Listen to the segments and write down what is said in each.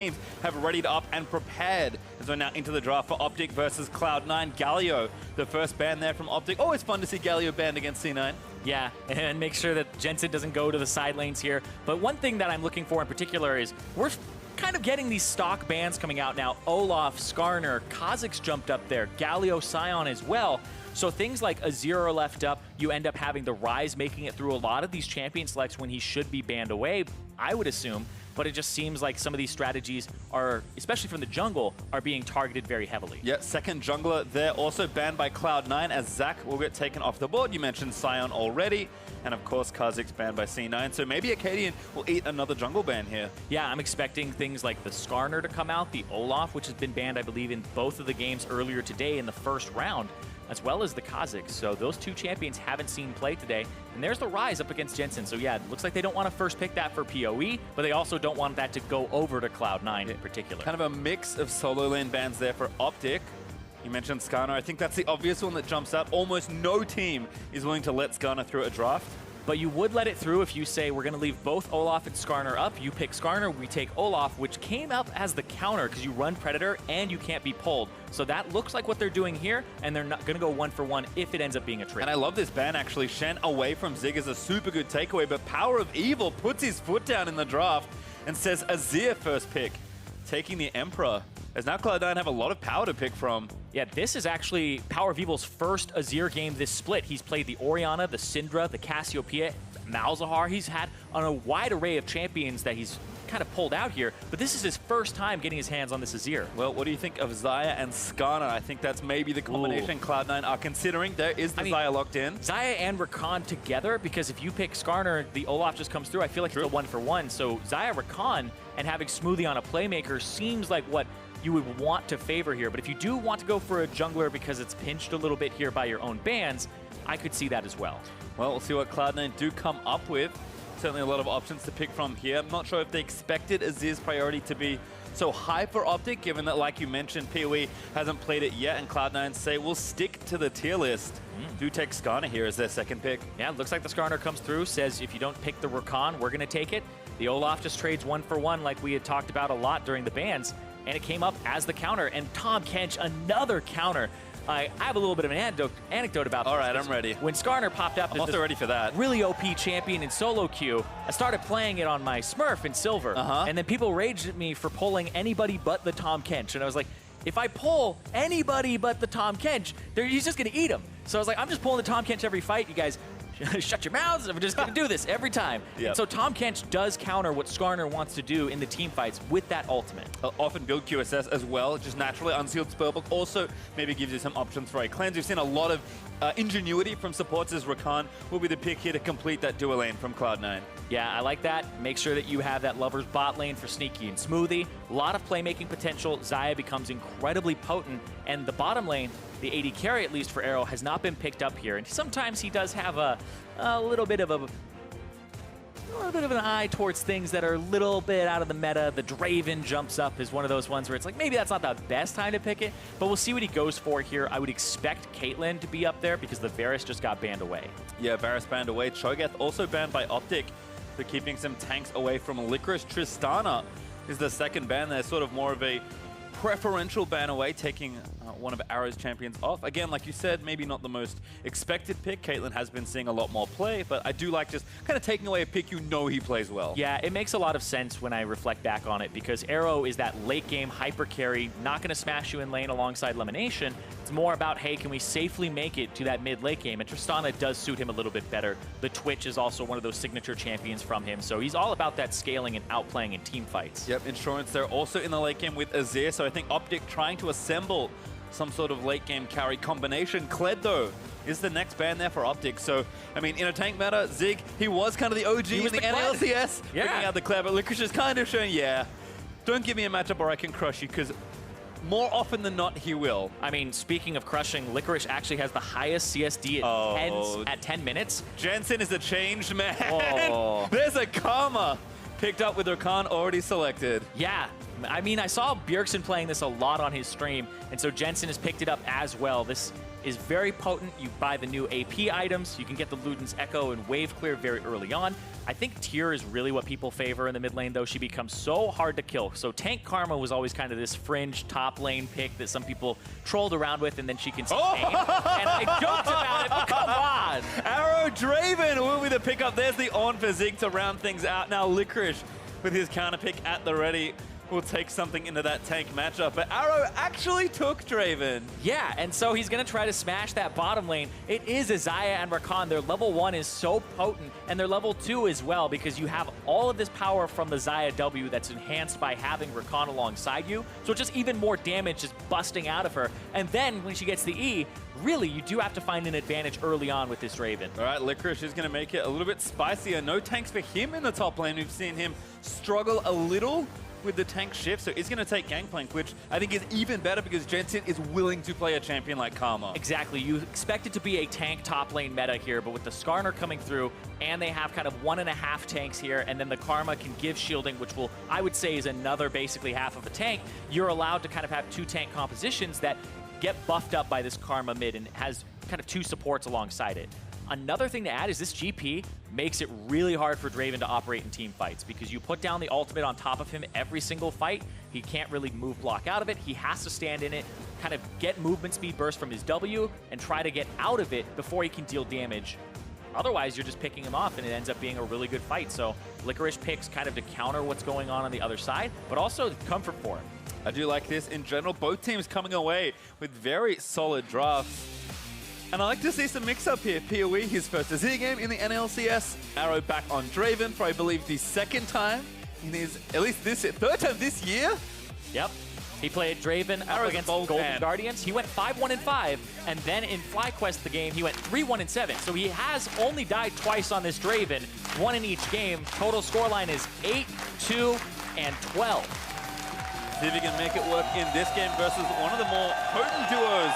teams have readied up and prepared as we're now into the draft for OpTic versus Cloud9. Galio, the first ban there from OpTic. Always fun to see Galio banned against C9. Yeah, and make sure that Jensen doesn't go to the side lanes here. But one thing that I'm looking for in particular is we're kind of getting these stock bans coming out now. Olaf, Skarner, Kha'Zix jumped up there, Galio, Sion as well. So things like Azir are left up. You end up having the Rise making it through a lot of these champion selects when he should be banned away, I would assume. But it just seems like some of these strategies are, especially from the jungle, are being targeted very heavily. Yeah, second jungler there, also banned by Cloud9 as Zac will get taken off the board. You mentioned Sion already. And of course, Kha'Zix banned by C9. So maybe Akaadian will eat another jungle ban here. Yeah, I'm expecting things like the Skarner to come out, the Olaf, which has been banned, I believe, in both of the games earlier today in the first round, as well as the Kha'Zix. So those two champions haven't seen play today. And there's the Rise up against Jensen. So yeah, it looks like they don't want to first pick that for PoE, but they also don't want that to go over to Cloud9 in particular. Kind of a mix of solo lane bans there for OpTic. You mentioned Skarner. I think that's the obvious one that jumps out. Almost no team is willing to let Skarner through a draft. But you would let it through if you say, we're going to leave both Olaf and Skarner up. You pick Skarner, we take Olaf, which came up as the counter because you run Predator and you can't be pulled. So that looks like what they're doing here, and they're not going to go 1-for-1 if it ends up being a trade. And I love this ban, actually. Shen away from Zig is a super good takeaway, but powerOfEvil puts his foot down in the draft and says Azir first pick, taking the Emperor. As now Cloud9 have a lot of power to pick from. Yeah, this is actually powerOfEvil's first Azir game this split. He's played the Orianna, the Syndra, the Cassiopeia, Malzahar. He's had on a wide array of champions that he's kind of pulled out here, but this is his first time getting his hands on this Azir. Well, what do you think of Xayah and Skarner? I think that's maybe the combination Cloud9 are considering. There is the Xayah locked in. Xayah and Rakan together, because if you pick Skarner, the Olaf just comes through. I feel like it's a 1-for-1. So Xayah, Rakan, and having Smoothie on a playmaker seems like what you would want to favor here. But if you do want to go for a jungler because it's pinched a little bit here by your own bans, I could see that as well. Well, we'll see what Cloud9 do come up with. Certainly a lot of options to pick from here. I'm not sure if they expected Azir's priority to be so high for OpTic, given that, like you mentioned, PoE hasn't played it yet, and Cloud9 say, we'll stick to the tier list. Do take Skarner here as their second pick. Yeah, it looks like the Skarner comes through, says if you don't pick the Rakan, we're going to take it. The Olaf just trades 1-for-1 like we had talked about a lot during the bans, and it came up as the counter. And Tahm, Kench, another counter. I have a little bit of an anecdote about this. All right, I'm ready. When Skarner popped up I'm also ready for that. Really OP champion in solo queue, I started playing it on my Smurf in silver. And then people raged at me for pulling anybody but the Tahm Kench. And I was like, if I pull anybody but the Tahm Kench, he's just going to eat him. So I was like, I'm just pulling the Tahm Kench every fight. You guys shut your mouths. I'm just going to do this every time. Yep. So Tahm Kench does counter what Skarner wants to do in the team fights with that ultimate. Often build QSS as well, just naturally unsealed spellbook. Also maybe gives you some options for a cleanse. We've seen a lot of ingenuity from supports as Rakan will be the pick here to complete that dual lane from Cloud9. Yeah, I like that. Make sure that you have that Lover's bot lane for Sneaky and Smoothie. A lot of playmaking potential. Xayah becomes incredibly potent, and the bottom lane, the AD carry at least for Arrow, has not been picked up here. And sometimes he does have a little bit of an eye towards things that are a little bit out of the meta. The Draven jumps up is one of those ones where it's like, maybe that's not the best time to pick it, but we'll see what he goes for here. I would expect Caitlyn to be up there because the Varus just got banned away. Yeah, Varus banned away. Cho'Gath also banned by OpTic for keeping some tanks away from Licorice. Tristana is the second ban there, sort of more of a preferential ban away, taking one of Arrow's champions off. Again, like you said, maybe not the most expected pick. Caitlyn has been seeing a lot more play, but I do like just kind of taking away a pick you know he plays well. Yeah, it makes a lot of sense when I reflect back on it, because Arrow is that late game hyper carry, not going to smash you in lane alongside LemonNation. It's more about, hey, can we safely make it to that mid late game? And Tristana does suit him a little bit better. The Twitch is also one of those signature champions from him, so he's all about that scaling and outplaying in team fights. Yep, Insurance they're also in the late game with Azir, so I think OpTic trying to assemble some sort of late game carry combination. Kled, though, is the next ban there for OpTic. So, I mean, in a tank meta, Zig, he was kind of the OG in the NLCS. Picking out the Kled, but Licorice is kind of showing, yeah, don't give me a matchup or I can crush you, because more often than not, he will. I mean, speaking of crushing, Licorice actually has the highest CSD at 10 minutes. Jensen is a changed man. There's a karma picked up with Rakan already selected. Yeah. I mean, I saw Bjergsen playing this a lot on his stream, and so Jensen has picked it up as well. This is very potent. You buy the new AP items. You can get the Luden's Echo and Wave Clear very early on. I think Tyr is really what people favor in the mid lane, though. She becomes so hard to kill. So Tank Karma was always kind of this fringe top lane pick that some people trolled around with, and then she can sustain. And I joked about it, but come on! Arrow Draven will be the pickup. There's the Ornn for Zig to round things out. Now Licorice with his counter pick at the ready will take something into that tank matchup, but Arrow actually took Draven. Yeah, and so he's going to try to smash that bottom lane. It is Xayah and Rakan. Their level 1 is so potent, and their level 2 as well, because you have all of this power from the Xayah W that's enhanced by having Rakan alongside you, so just even more damage is busting out of her. And then when she gets the E, really, you do have to find an advantage early on with this Draven. All right, Licorice is going to make it a little bit spicier. No tanks for him in the top lane. We've seen him struggle a little with the tank shift, so he's going to take Gangplank, which I think is even better because Jensen is willing to play a champion like Karma. Exactly. You expect it to be a tank top lane meta here, but with the Skarner coming through, and they have kind of 1.5 tanks here, and then the Karma can give shielding, which will, I would say, is another basically half of a tank. You're allowed to kind of have 2 tank compositions that get buffed up by this Karma mid and has kind of 2 supports alongside it. Another thing to add is this GP makes it really hard for Draven to operate in team fights because you put down the ultimate on top of him every single fight. He can't really move block out of it. He has to stand in it, kind of get movement speed burst from his W, and try to get out of it before he can deal damage. Otherwise, you're just picking him off, and it ends up being a really good fight. So Licorice picks kind of to counter what's going on the other side, but also comfort for him. I do like this in general. Both teams coming away with very solid drafts. And I like to see some mix-up here. PoE, his first Azir game in the NLCS. Arrow back on Draven for, I believe, the 2nd time in his, at least this, 3rd time this year. Yep. He played Draven up against Golden Guardians. He went 5-1-5, and then in FlyQuest the game, he went 3-1-7. So he has only died twice on this Draven, 1 in each game. Total scoreline is 8, 2, and 12. See if he can make it work in this game versus one of the more potent duos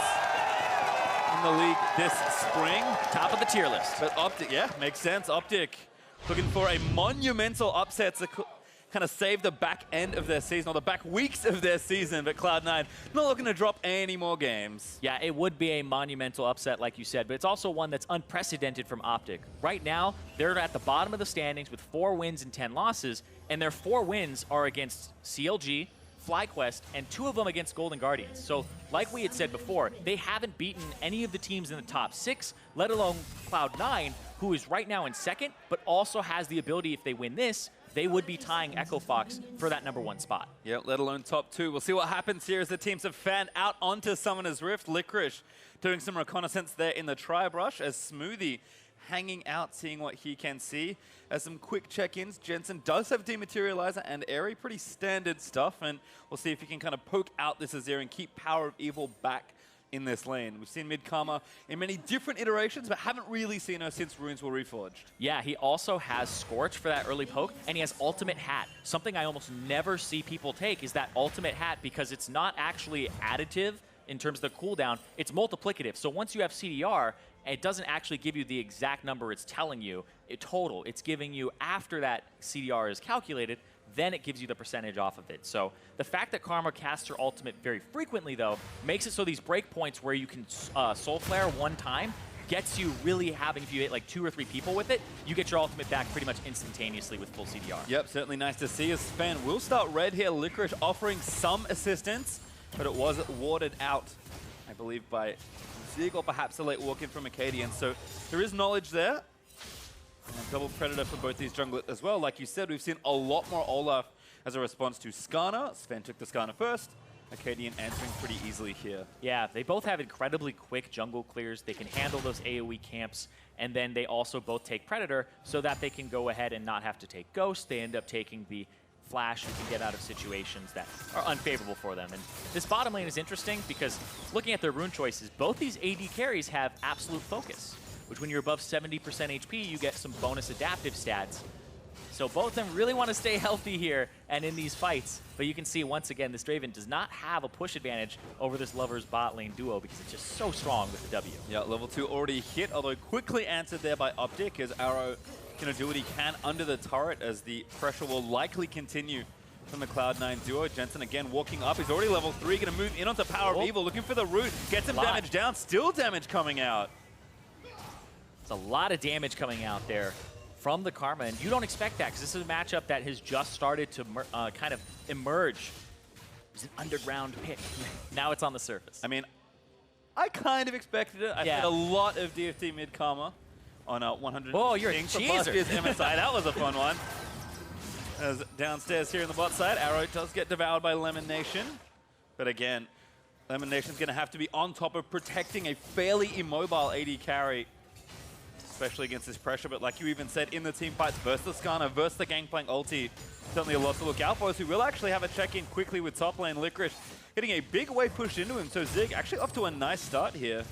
in the league this spring. Top of the tier list. But OpTic, yeah, makes sense. OpTic looking for a monumental upset to kind of save the back end of their season, or the back weeks of their season, but Cloud9 not looking to drop any more games. Yeah, it would be a monumental upset, like you said, but it's also one that's unprecedented from OpTic. Right now, they're at the bottom of the standings with 4 wins and 10 losses, and their 4 wins are against CLG, FlyQuest, and 2 of them against Golden Guardians. So, like we had said before, they haven't beaten any of the teams in the top 6, let alone Cloud9, who is right now in 2nd, but also has the ability, if they win this, they would be tying Echo Fox for that #1 spot. Yeah, let alone top 2. We'll see what happens here as the teams have fanned out onto Summoner's Rift. Licorice doing some reconnaissance there in the Tri-Brush as Smoothie hanging out, seeing what he can see. As some quick check-ins, Jensen does have Dematerializer and Airy, pretty standard stuff, and we'll see if he can kind of poke out this Azir and keep powerOfEvil back in this lane. We've seen Mid-Karma in many different iterations, but haven't really seen her since Runes were reforged. Yeah, he also has Scorch for that early poke, and he has Ultimate Hat. Something I almost never see people take is that Ultimate Hat, because it's not actually additive in terms of the cooldown, it's multiplicative. So once you have CDR, it doesn't actually give you the exact number it's telling you, total. It's giving you, after that CDR is calculated, then it gives you the percentage off of it. So the fact that Karma casts her ultimate very frequently, though, makes it so these breakpoints where you can Soul Flare 1 time gets you really having, if you hit like 2 or 3 people with it, you get your ultimate back pretty much instantaneously with full CDR. Yep, certainly nice to see. As Sven will start red here, Licorice offering some assistance, but it was warded out, I believe, by Zig, or perhaps a late walk-in from Akaadian. So there is knowledge there. And a double Predator for both these junglers as well. Like you said, we've seen a lot more Olaf as a response to Skarner. Sven took the Skarner first. Akaadian answering pretty easily here. Yeah, they both have incredibly quick jungle clears. They can handle those AoE camps, and then they also both take Predator so that they can go ahead and not have to take Ghost. They end up taking the Flash and can get out of situations that are unfavorable for them. And this bottom lane is interesting because looking at their rune choices, both these AD carries have absolute focus, which when you're above 70% HP, you get some bonus adaptive stats. So both of them really want to stay healthy here and in these fights. But you can see, once again, this Draven does not have a push advantage over this Lovers bot lane duo because it's just so strong with the W. Yeah, level 2 already hit, although quickly answered there by OpTic as Arrow going to do what he can under the turret as the pressure will likely continue from the Cloud9 duo. Jensen again walking up. He's already level 3, going to move in onto powerOfEvil, looking for the root. Gets some damage down, still damage coming out. It's a lot of damage coming out there from the Karma, and you don't expect that because this is a matchup that has just started to kind of emerge. It was an underground pick. Now it's on the surface. I mean, I kind of expected it. I had a lot of DFT mid Karma on 100. Oh, you're a cheeser. MSI. That was a fun one. As downstairs here in the bot side, Arrow does get devoured by LemonNation. But again, LemonNation's going to have to be on top of protecting a fairly immobile AD carry, especially against this pressure. But like you even said, in the team fights versus the Skarner, versus the Gangplank ulti, certainly a lot to look out for. So we will actually have a check-in quickly with top lane Licorice, getting a big wave pushed into him. So Zig actually off to a nice start here.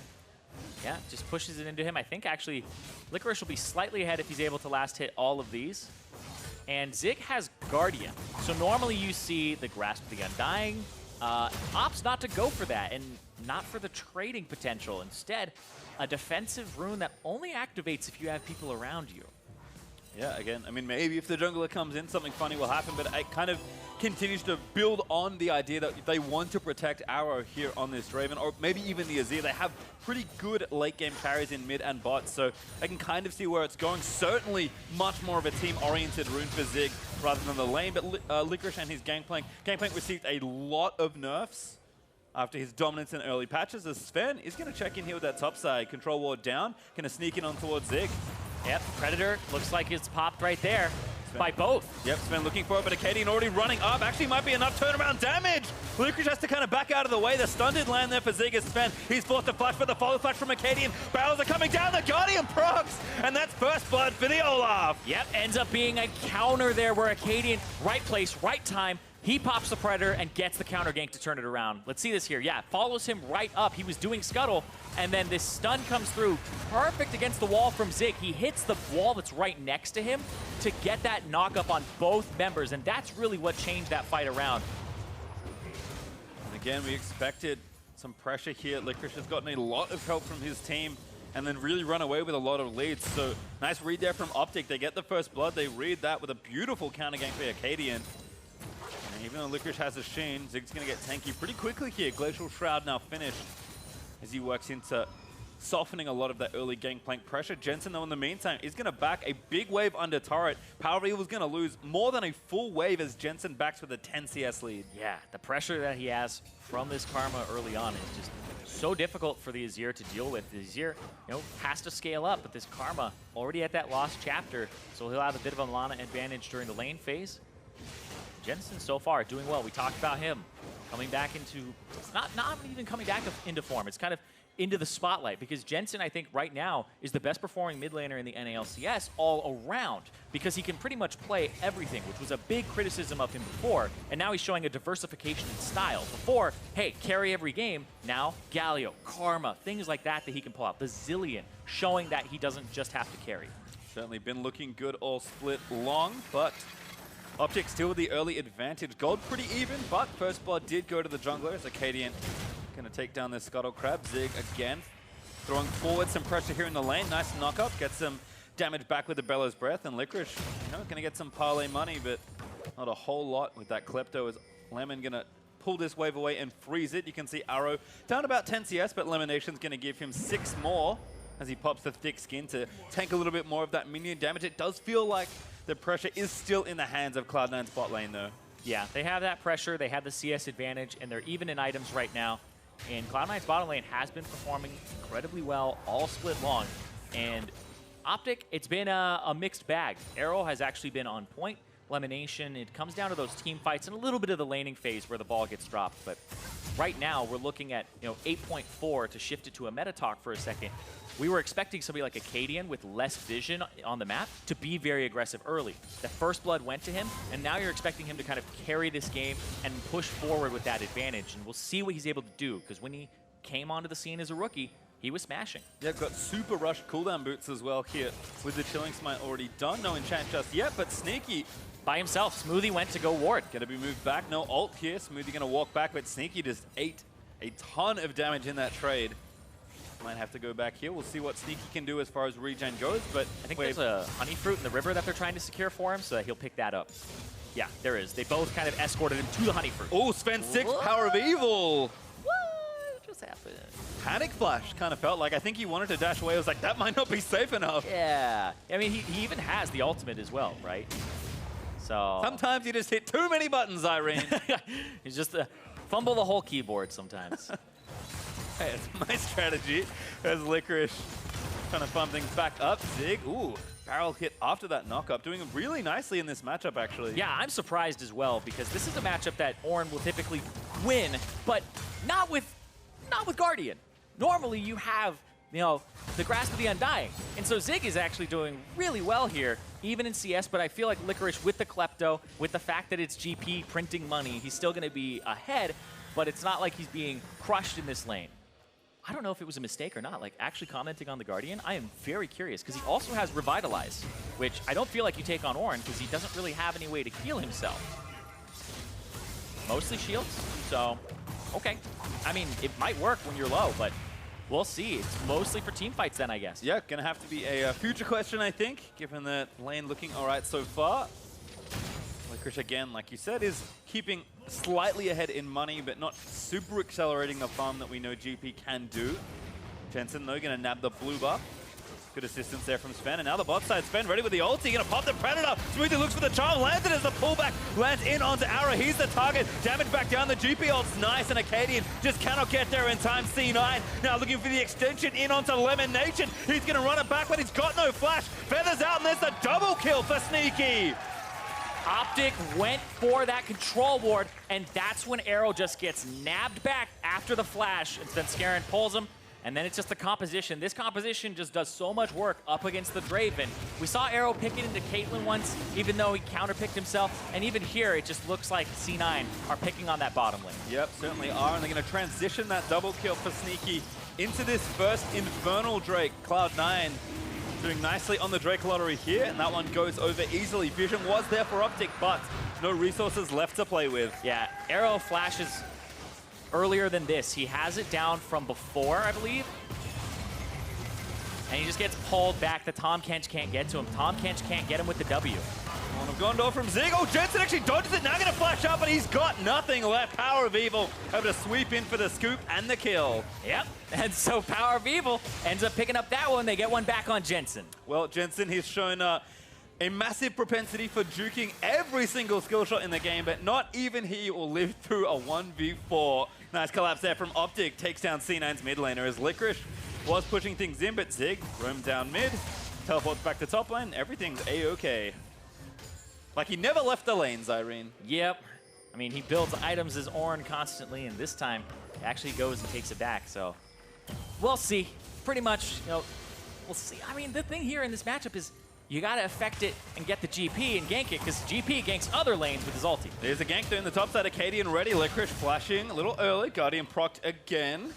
Yeah, just pushes it into him. I think actually Licorice will be slightly ahead if he's able to last hit all of these. And Zig has Guardian. So normally you see the Grasp of the Undying. Opts not to go for that and not for the trading potential. Instead, a defensive rune that only activates if you have people around you. Yeah, again, I mean, maybe if the jungler comes in, something funny will happen, but it kind of continues to build on the idea that they want to protect Arrow here on this Draven, or maybe even the Azir. They have pretty good late-game carries in mid and bot, so I can kind of see where it's going. Certainly much more of a team-oriented rune for Zig rather than the lane, but Licorice and his Gangplank. Gangplank received a lot of nerfs after his dominance in early patches, as Sven is going to check in here with that top side. Control ward down, going to sneak in on towards Zig. Yep, Predator looks like it's popped right there by both. Yep, Sven looking for it, but Akaadian already running up. Actually might be enough turnaround damage. Licorice has to kind of back out of the way. The stun did land there for Zig as Sven. He's forced to flash for the follow flash from Akaadian. Barrels are coming down, the Guardian procs, and that's first blood for the Olaf. Yep, ends up being a counter there where Akaadian, right place, right time, he pops the Predator and gets the counter gank to turn it around. Let's see this here. Yeah, follows him right up. He was doing Scuttle, and then this stun comes through. Perfect against the wall from Zig. He hits the wall that's right next to him to get that knock up on both members, and that's really what changed that fight around. And again, we expected some pressure here. Licorice has gotten a lot of help from his team and then really run away with a lot of leads. So nice read there from OpTic. They get the first blood. They read that with a beautiful counter gank by Akaadian. Even though Licorice has a Sheen, Zig's going to get tanky pretty quickly here. Glacial Shroud now finished as he works into softening a lot of that early Gangplank pressure. Jensen, though, in the meantime, is going to back a big wave under turret. powerOfEvil's going to lose more than a full wave as Jensen backs with a 10 CS lead. Yeah, the pressure that he has from this Karma early on is just so difficult for the Azir to deal with. The Azir, has to scale up, but this Karma already at that lost chapter, so he'll have a bit of a Lana advantage during the lane phase. Jensen so far doing well. We talked about him coming back into, not even coming back into form. It's kind of into the spotlight because Jensen, I think, right now is the best performing mid laner in the NALCS all around because he can pretty much play everything, which was a big criticism of him before. And now he's showing a diversification in style. Before, hey, carry every game. Now, Galio, Karma, things like that he can pull out. Bazillion, showing that he doesn't just have to carry. Certainly been looking good all split long, but OpTic still with the early advantage. Gold pretty even, but first blood did go to the jungler as Akaadian going to take down this Scuttle Crab. Zig again throwing forward some pressure here in the lane. Nice knock up, gets some damage back with the Bellows Breath, and Licorice going to get some parlay money, but not a whole lot with that Klepto as Lemon going to pull this wave away and freeze it. You can see Arrow down about 10 CS, but LemonNation's going to give him 6 more as he pops the thick skin to tank a little bit more of that minion damage. It does feel like the pressure is still in the hands of Cloud9's bot lane, though. Yeah, they have that pressure, they have the CS advantage, and they're even in items right now. And Cloud9's bottom lane has been performing incredibly well all split long. And OpTic, it's been a mixed bag. Arrow has actually been on point. LemonNation, it comes down to those team fights and a little bit of the laning phase where the ball gets dropped. But right now, we're looking at 8.4 to shift it to a meta talk for a second. We were expecting somebody like Akaadian with less vision on the map to be very aggressive early. The first blood went to him, and now you're expecting him to kind of carry this game and push forward with that advantage. And we'll see what he's able to do, because when he came onto the scene as a rookie, he was smashing. Yeah, got super rush cooldown boots as well here with the Chilling Smite already done. No enchant just yet, but Sneaky by himself. Smoothie went to go ward. Gonna be moved back. No ult here. Smoothie gonna walk back, but Sneaky just ate a ton of damage in that trade. Might have to go back here. We'll see what Sneaky can do as far as regen goes, but I think there's a honey fruit in the river that they're trying to secure for him, so that he'll pick that up. Yeah, there is. They both kind of escorted him to the honey fruit. Oh, Sven 6, powerOfEvil. What just happened? Panic flash kind of felt like. I think he wanted to dash away. I was like, that might not be safe enough. Yeah. I mean, he even has the ultimate as well, right? So sometimes you just hit too many buttons, Zirene. He's just fumble the whole keyboard sometimes. Hey, it's my strategy as Licorice trying to farm things back up. Zig, ooh, barrel hit after that knock-up, doing really nicely in this matchup, actually. Yeah, I'm surprised as well, because this is a matchup that Ornn will typically win, but not with Guardian. Normally, you have, you know, the Grasp of the Undying. And so Zig is actually doing really well here, even in CS, but I feel like Licorice with the Klepto, with the fact that it's GP printing money, he's still going to be ahead, but it's not like he's being crushed in this lane. I don't know if it was a mistake or not. Like, actually commenting on the Guardian, I am very curious, because he also has Revitalize, which I don't feel like you take on Ornn, because he doesn't really have any way to heal himself. Mostly shields, so, okay. I mean, it might work when you're low, but we'll see. It's mostly for team fights then, I guess. Yeah, gonna have to be a future question, I think, given that lane looking all right so far. Licorice, again, like you said, is keeping slightly ahead in money, but not super accelerating the farm that we know GP can do. Jensen, though, gonna nab the blue buff. Good assistance there from Sven, and now the bot side, Sven ready with the ulti, gonna pop the Predator. Smoothie looks for the charm, lands it as the pullback, lands in onto Arrow. He's the target, damage back down, the GP ult's nice, and Akaadian just cannot get there in time. C9 now looking for the extension in onto LemonNation. He's gonna run it back, but he's got no flash. Feathers out, and there's the double kill for Sneaky. OpTic went for that control ward, and that's when Arrow just gets nabbed back after the flash, and Svenskeren pulls him. And then it's just the composition. This composition just does so much work up against the Draven. We saw Arrow pick it into Caitlyn once, even though he counterpicked himself. And even here, it just looks like C9 are picking on that bottom lane. Yep, certainly are. And they're going to transition that double kill for Sneaky into this first Infernal Drake. Cloud9 doing nicely on the Drake lottery here. And that one goes over easily. Vision was there for OpTic, but no resources left to play with. Yeah, Arrow flashes earlier than this. He has it down from before, I believe. And he just gets pulled back. The Tahm Kench can't get to him. Tahm Kench can't get him with the W. Gondor from Zig. Oh, Jensen actually dodges it. Now going to flash up, but he's got nothing left. powerOfEvil able to sweep in for the scoop and the kill. Yep. And so powerOfEvil ends up picking up that one. They get one back on Jensen. Well, Jensen, he's shown a massive propensity for juking every single skill shot in the game, but not even he will live through a 1v4. Nice collapse there from OpTic. Takes down C9's mid laner as Licorice was pushing things in, but Zig roamed down mid, teleports back to top lane. Everything's A-okay. Like he never left the lane, Zirene. Yep. I mean, he builds items as Ornn constantly, and this time he actually goes and takes it back. So we'll see. Pretty much, you know, we'll see. I mean, the thing here in this matchup is you gotta affect it and get the GP and gank it, because GP ganks other lanes with his ulti. There's a gank there in the top side. Akaadian ready. Licorice flashing a little early. Guardian procced again.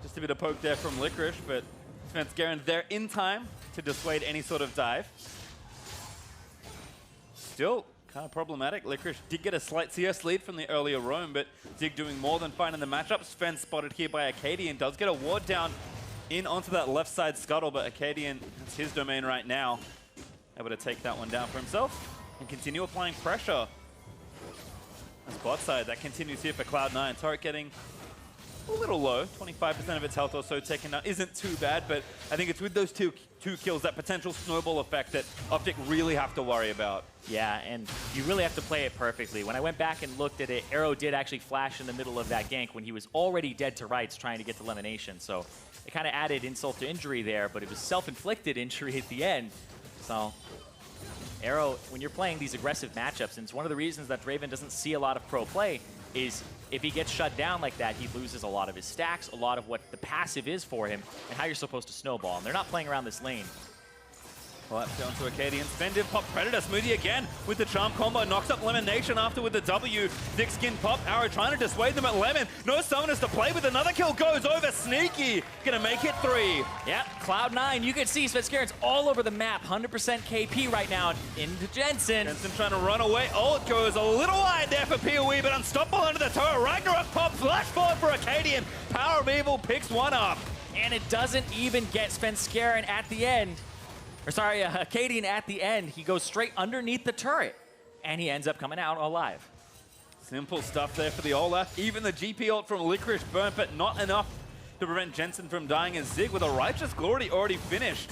Just a bit of poke there from Licorice, but Svenskeren there in time to dissuade any sort of dive. Still kind of problematic. Licorice did get a slight CS lead from the earlier roam, but Zig doing more than fine in the matchup. Sven spotted here by Akaadian. Does get a ward down in onto that left side scuttle, but Akaadian, it's his domain right now. Able to take that one down for himself and continue applying pressure. That's bot side. That continues here for Cloud9. Turret getting a little low. 25% of its health or so taken out. Isn't too bad, but I think it's with those two kills, that potential snowball effect that OpTic really have to worry about. Yeah, and you really have to play it perfectly. When I went back and looked at it, Arrow did actually flash in the middle of that gank when he was already dead to rights trying to get to LemonNation. So it kind of added insult to injury there, but it was self-inflicted injury at the end. So Arrow, when you're playing these aggressive matchups, and it's one of the reasons that Draven doesn't see a lot of pro play, is if he gets shut down like that, he loses a lot of his stacks, a lot of what the passive is for him, and how you're supposed to snowball. And they're not playing around this lane. Well, that's down to Akaadian. Sven pop Predator. Smoothie again with the charm combo. Knocks up LemonNation after with the W. Thick skin pop. Arrow trying to dissuade them at Lemon. No summoners to play with. Another kill goes over. Sneaky gonna make it 3. Yeah, Cloud9. You can see Svenskeren's all over the map. 100% KP right now into Jensen. Jensen trying to run away. Oh, it goes a little wide there for PoE, but unstoppable under the turret. Ragnarok pop. Flash forward for Akaadian. powerOfEvil picks one up. And it doesn't even get Svenskeren at the end. Or sorry, Akaadian at the end. He goes straight underneath the turret. and he ends up coming out alive. Simple stuff there for the Olaf. Even the GP ult from Licorice burnt, but not enough to prevent Jensen from dying, as Zig with a Righteous Glory already finished.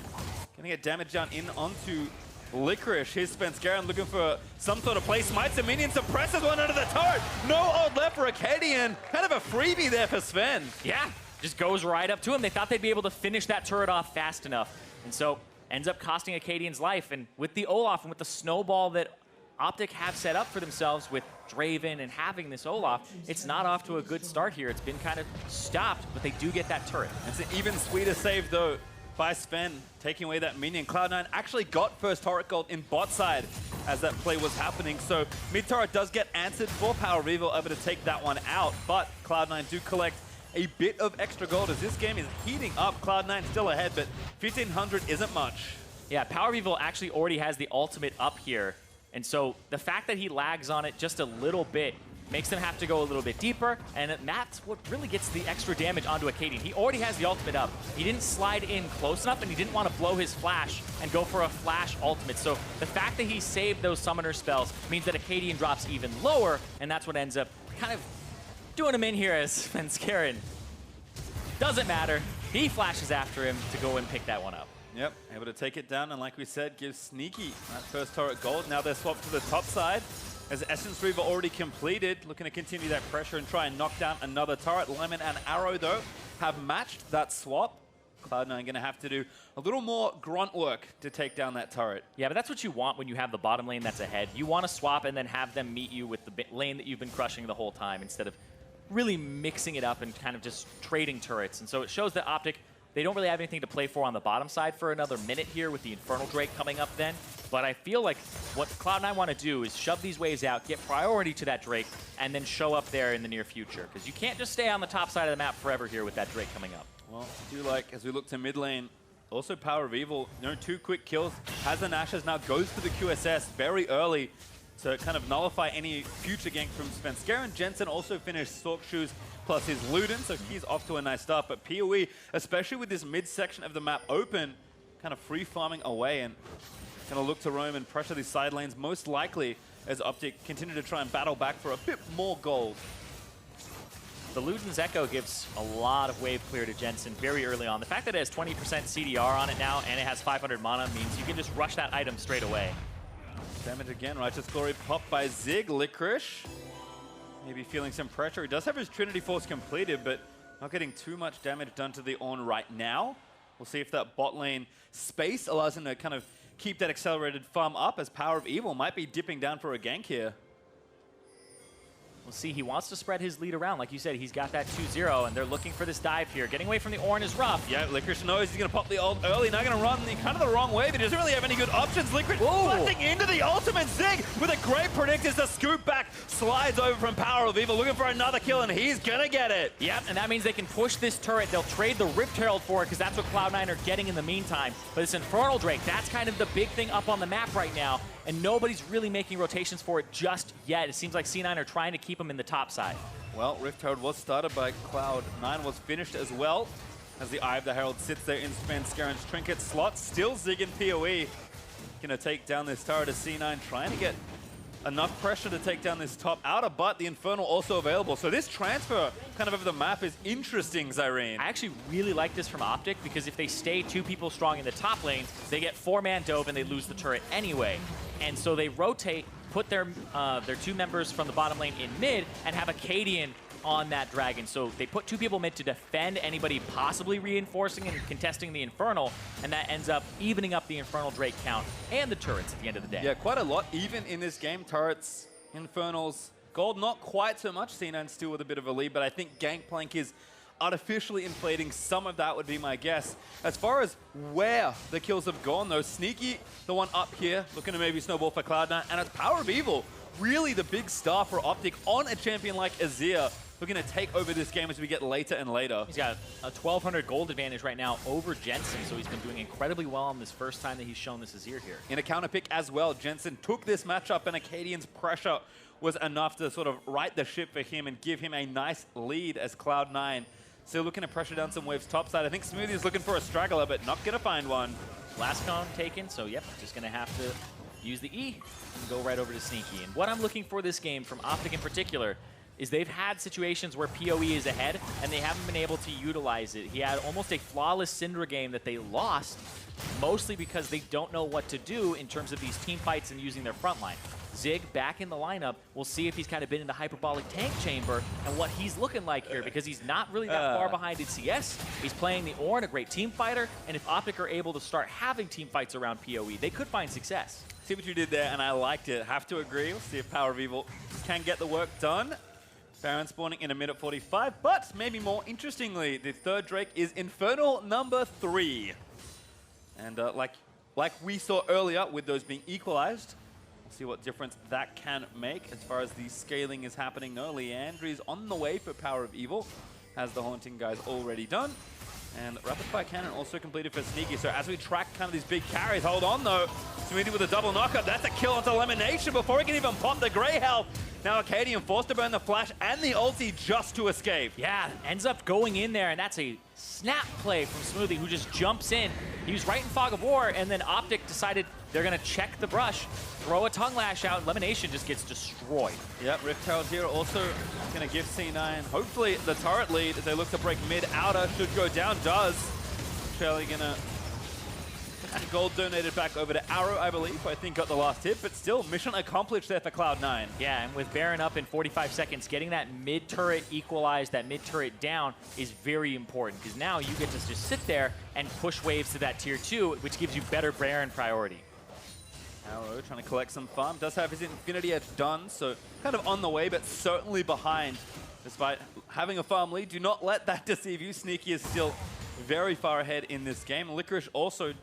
Gonna get damage down in onto Licorice. Here's Svenskeren looking for some sort of play. Smites the minion, suppresses one under the turret. No ult left for Akaadian. Kind of a freebie there for Sven. Yeah, just goes right up to him. They thought they'd be able to finish that turret off fast enough. And so ends up costing Akaadian's life. And with the Olaf and with the snowball that OpTic have set up for themselves with Draven and having this Olaf, it's not off to a good start here. It's been kind of stopped, but they do get that turret. It's an even sweeter save, though, by Sven, taking away that minion. Cloud9 actually got first turret gold in bot side as that play was happening. So mid turret does get answered for powerOfEvil, able to take that one out. But Cloud9 do collect a bit of extra gold as this game is heating up. Cloud9 still ahead, but 1,500 isn't much. Yeah, powerOfEvil actually already has the ultimate up here. And so the fact that he lags on it just a little bit makes them have to go a little bit deeper, and that's what really gets the extra damage onto Akaadian. He already has the ultimate up. He didn't slide in close enough, and he didn't want to blow his flash and go for a flash ultimate. So the fact that he saved those summoner spells means that Akaadian drops even lower, and that's what ends up kind of doing him in here as Svenskeren. Doesn't matter. He flashes after him to go and pick that one up. Yep, able to take it down, and like we said, give Sneaky that first turret gold. Now they're swapped to the top side, as Essence Reaver already completed, looking to continue that pressure and try and knock down another turret. Lemon and Arrow, though, have matched that swap. Cloud9 going to have to do a little more grunt work to take down that turret. Yeah, but that's what you want when you have the bottom lane that's ahead. You want to swap and then have them meet you with the lane that you've been crushing the whole time, instead of really mixing it up and kind of just trading turrets. And so it shows that OpTic, they don't really have anything to play for on the bottom side for another minute here with the Infernal Drake coming up then. But I feel like what Cloud9 want to do is shove these waves out, get priority to that Drake, and then show up there in the near future. Because you can't just stay on the top side of the map forever here with that Drake coming up. Well, I do like, as we look to mid lane, also powerOfEvil, two quick kills. Has the Ashes now goes to the QSS very early to kind of nullify any future gank from Svenskeren. Jensen also finished Sork Shoes plus his Luden, so he's off to a nice start. But PoE, especially with this mid-section of the map open, kind of free farming away and going to look to roam and pressure these side lanes, most likely as OpTic continue to try and battle back for a bit more gold. The Luden's Echo gives a lot of wave clear to Jensen very early on. The fact that it has 20% CDR on it now and it has 500 mana means you can just rush that item straight away. Damage again, Righteous Glory popped by Zig. Licorice maybe feeling some pressure. He does have his Trinity Force completed, but not getting too much damage done to the Ornn right now. We'll see if that bot lane space allows him to kind of keep that accelerated farm up, as powerOfEvil might be dipping down for a gank here. We'll see, he wants to spread his lead around. Like you said, he's got that 2-0, and they're looking for this dive here. Getting away from the Ornn is rough. Yeah, Licorice knows he's going to pop the ult early. Now going to run kind of the wrong way, but he doesn't really have any good options. Licorice busting into the ultimate. Zig with a great predictor to scoop back. Slides over from powerOfEvil, looking for another kill, and he's going to get it. Yep, and that means they can push this turret. They'll trade the Rift Herald for it, because that's what Cloud9 are getting in the meantime. But it's Infernal Drake. That's kind of the big thing up on the map right now, and nobody's really making rotations for it just yet. It seems like C9 are trying to keep him in the top side. Well, Rift Herald was started by Cloud9, was finished as well, as the Eye of the Herald sits there in Svenskeren's trinket slot. Still Zig and PoE gonna take down this turret as C9 trying to get enough pressure to take down this top outer, but the Infernal also available. So this transfer kind of over the map is interesting, Zirene. I actually really like this from OpTic, because if they stay 2 people strong in the top lane, they get 4-man dove and they lose the turret anyway. And so they rotate, put their 2 members from the bottom lane in mid, and have Akaadian on that dragon. So they put 2 people mid to defend anybody possibly reinforcing and contesting the Infernal, and that ends up evening up the Infernal Drake count and the turrets at the end of the day. Yeah, quite a lot even in this game. Turrets, Infernals, gold not quite so much. C9 still with a bit of a lead, but I think Gangplank is artificially inflating some of that, would be my guess. As far as where the kills have gone, though, Sneaky, the one up here, looking to maybe snowball for Cloud9, and it's powerOfEvil, really the big star for OpTic on a champion like Azir, looking to take over this game as we get later and later. He's got a 1,200 gold advantage right now over Jensen, so he's been doing incredibly well on this first time that he's shown this Azir here. In a counter pick as well, Jensen took this matchup, and Akaadian's pressure was enough to sort of right the ship for him and give him a nice lead as Cloud9 still looking to pressure down some waves topside. I think Smoothie is looking for a straggler, but not going to find one. Last cone taken, so yep, just going to have to use the E and go right over to Sneaky. And what I'm looking for this game from OpTic in particular is they've had situations where PoE is ahead and they haven't been able to utilize it. He had almost a flawless Syndra game that they lost, mostly because they don't know what to do in terms of these team fights and using their front line. Zig back in the lineup. We'll see if he's kind of been in the hyperbolic tank chamber and what he's looking like here, because he's not really that far behind in CS. He's playing the Ornn, a great team fighter, and if OpTic are able to start having team fights around PoE, they could find success. See what you did there, and I liked it. Have to agree. We'll see if powerOfEvil can get the work done. Baron spawning in a minute 45, but maybe more interestingly, the third Drake is Infernal number 3. And like we saw earlier with those being equalized, we'll see what difference that can make as far as the scaling is happening. No, Leandry's on the way for powerOfEvil, has the Haunting guys already done. And Rapid Fire Cannon also completed for Sneaky. So as we track kind of these big carries, hold on though. Smoothie with a double knockup. That's a kill onto LemonNation before he can even pop the Grey Health. Now Akaadian forced to burn the flash and the ulti just to escape. Yeah, ends up going in there, and that's a snap play from Smoothie, who just jumps in. He was right in Fog of War, and then OpTic decided they're going to check the brush, throw a Tongue Lash out, and LemonNation just gets destroyed. Yep, Rift Herald here also going to give C9, hopefully, the turret lead as they look to break mid-outer. Should go down, does. Shelly going to get some gold donated back over to Arrow, I believe, I think got the last hit, but still, mission accomplished there for Cloud9. Yeah, and with Baron up in 45 seconds, getting that mid-turret equalized, that mid-turret down is very important, because now you get to just sit there and push waves to that tier 2, which gives you better Baron priority. Arrow trying to collect some farm, does have his Infinity Edge done, so kind of on the way, but certainly behind. Despite having a farm lead, do not let that deceive you. Sneaky is still very far ahead in this game. Licorice also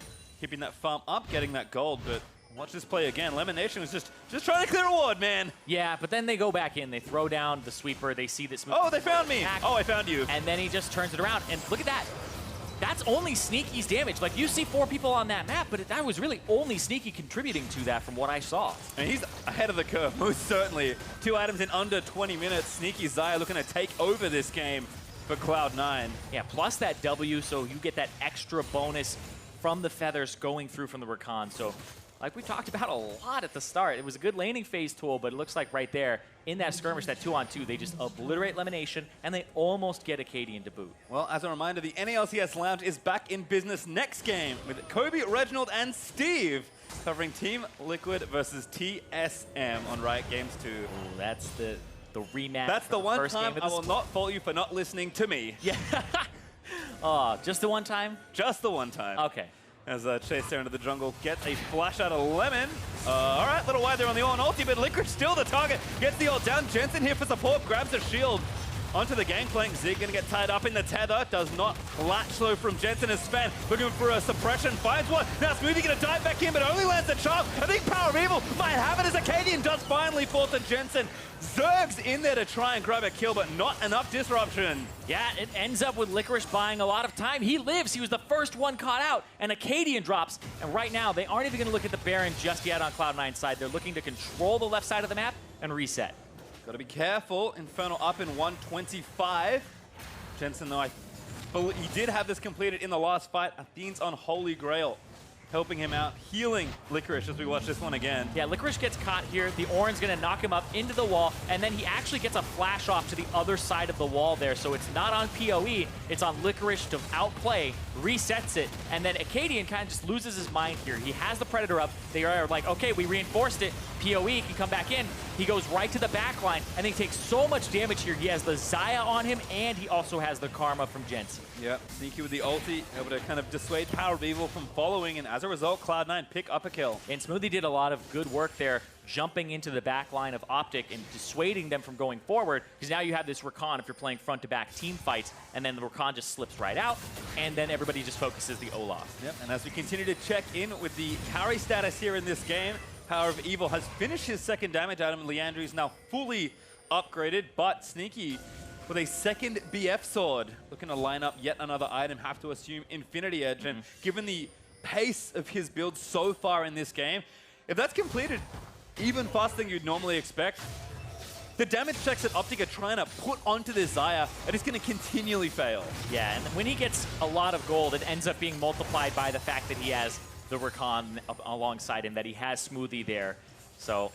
keeping that farm up, getting that gold, but watch this play again. LemonNation was just trying to clear a ward, man. Yeah, but then they go back in. They throw down the sweeper. They see this. Oh, they found me. Oh, I found you. And then he just turns it around. And look at that. That's only Sneaky's damage. Like, you see 4 people on that map, but that was really only Sneaky contributing to that from what I saw. And he's ahead of the curve, most certainly. 2 items in under 20 minutes. Sneaky Xayah looking to take over this game for Cloud9. Yeah, plus that W, so you get that extra bonus from the feathers going through from the Rakan. So, like we talked about a lot at the start, it was a good laning phase tool, but it looks like right there, in that skirmish, that 2-on-2, they just obliterate LemonNation, and they almost get Akaadian to boot. Well, as a reminder, the NALCS Lounge is back in business next game with Kobe, Reginald, and Steve covering Team Liquid versus TSM on Riot Games 2. Ooh, that's the rematch. That's the one time I will not fault you for not listening to me. Yeah. Oh, just the one time? Just the one time. Okay. As Chase there into the jungle gets a flash out of Lemon. All right, little wide there on the Ornn ulti, but Licorice still the target. Gets the ult down. Jensen here for support, grabs a shield. Onto the Gangplank. Zig gonna get tied up in the tether. Does not latch though from Jensen as Sven. Looking for a suppression. Finds one. Now Smoothie gonna dive back in, but only lands a charm. I think powerOfEvil might have it as Akaadian does finally fall to Jensen. Zerg's in there to try and grab a kill, but not enough disruption. Yeah, it ends up with Licorice buying a lot of time. He lives. He was the first one caught out, and Akaadian drops. And right now, they aren't even going to look at the Baron just yet on Cloud9's side. They're looking to control the left side of the map and reset. Got to be careful. Infernal up in 125. Jensen, though, he did have this completed in the last fight. Athene's on Holy Grail, helping him out, healing Licorice as we watch this one again. Yeah, Licorice gets caught here. The Ornn's going to knock him up into the wall, and then he actually gets a flash off to the other side of the wall there. So it's not on PoE, it's on Licorice to outplay, resets it, and then Akaadian kind of just loses his mind here. He has the Predator up. They are like, okay, we reinforced it. PoE can come back in. He goes right to the back line, and he takes so much damage here. He has the Xayah on him, and he also has the Karma from Jensen. Yep, Sneaky with the ulti, able to kind of dissuade powerOfEvil from following, and as a result, Cloud9 pick up a kill. And Smoothie did a lot of good work there, jumping into the back line of OpTic and dissuading them from going forward, because now you have this Rakan if you're playing front-to-back team fights, and then the Rakan just slips right out, and then everybody just focuses the Olaf. Yep, and as we continue to check in with the carry status here in this game, powerOfEvil has finished his second damage item. Leandry is now fully upgraded, but Sneaky with a second BF sword, looking to line up yet another item, have to assume Infinity Edge, and given the pace of his build so far in this game, if that's completed even faster than you'd normally expect, the damage checks that OpTic are trying to put onto this Xayah, and it's going to continually fail. Yeah, and when he gets a lot of gold, it ends up being multiplied by the fact that he has the Rakan alongside him, that he has Smoothie there. So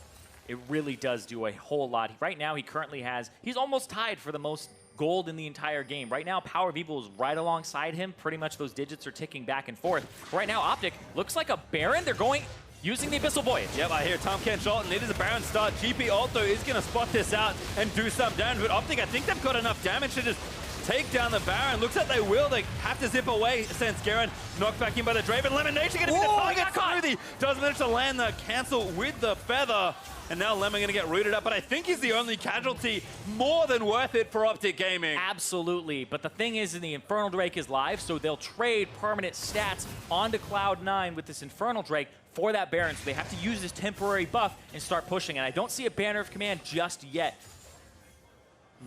it really does do a whole lot. Right now, he currently has, he's almost tied for the most gold in the entire game. Right now, powerOfEvil is right alongside him. Pretty much those digits are ticking back and forth. Right now, OpTic looks like a Baron. They're going using the Abyssal Voyage. Yep, I hear Tahm, Kench, Olaf. It is a Baron start. GP Alto is going to spot this out and do some damage. But OpTic, I think they've got enough damage to just take down the Baron. Looks like they will. They have to zip away. Svenskeren knocked back in by the Draven. LemonNation going to be the target. Smoothie does manage to land the cancel with the feather. And now Lemon going to get rooted up, but I think he's the only casualty. More than worth it for OpTic Gaming. Absolutely, but the thing is, the Infernal Drake is live, so they'll trade permanent stats onto Cloud9 with this Infernal Drake for that Baron, so they have to use this temporary buff and start pushing, and I don't see a banner of command just yet.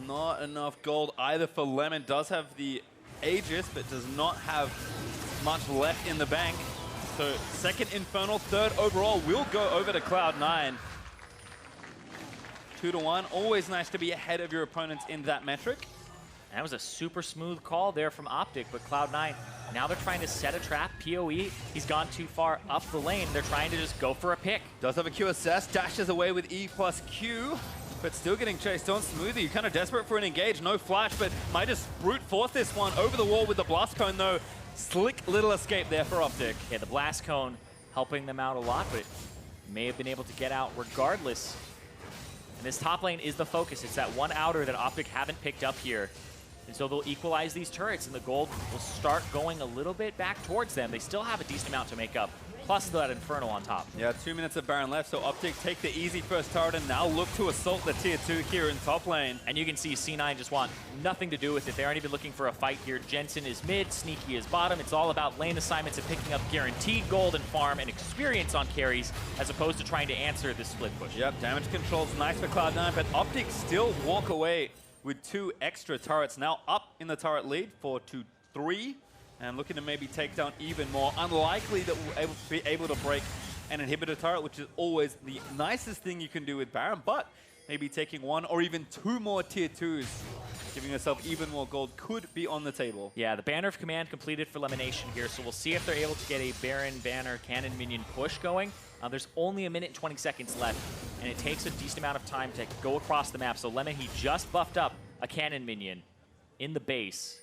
Not enough gold either for Lemon. Does have the Aegis, but does not have much left in the bank. So second Infernal, third overall will go over to Cloud9. 2-1. Always nice to be ahead of your opponents in that metric. That was a super smooth call there from OpTic, but Cloud9, now they're trying to set a trap. PoE, he's gone too far up the lane. They're trying to just go for a pick. Does have a Q assess, dashes away with E plus Q, but still getting chased on. Smoothie, kind of desperate for an engage. No flash, but might just brute force this one over the wall with the Blast Cone, though. Slick little escape there for OpTic. Yeah, the Blast Cone helping them out a lot, but may have been able to get out regardless. And this top lane is the focus. It's that one outer that OpTic haven't picked up here. And so they'll equalize these turrets, and the gold will start going a little bit back towards them. They still have a decent amount to make up, plus that Infernal on top. Yeah, 2 minutes of Baron left, so OpTic take the easy first turret and now look to assault the tier 2 here in top lane. And you can see C9 just want nothing to do with it. They aren't even looking for a fight here. Jensen is mid, Sneaky is bottom. It's all about lane assignments and picking up guaranteed gold and farm and experience on carries, as opposed to trying to answer this split push. Yep, damage control's nice for Cloud9, but OpTic still walk away with 2 extra turrets. Now up in the turret lead, 4-3. And looking to maybe take down even more. Unlikely that we'll be able to break an inhibitor turret, which is always the nicest thing you can do with Baron, but maybe taking 1 or even 2 more tier 2s, giving yourself even more gold, could be on the table. Yeah, the Banner of Command completed for LemonNation here, so we'll see if they're able to get a Baron, Banner, Cannon, Minion push going. There's only 1 minute and 20 seconds left, and it takes a decent amount of time to go across the map. So Lemon, he just buffed up a Cannon Minion in the base,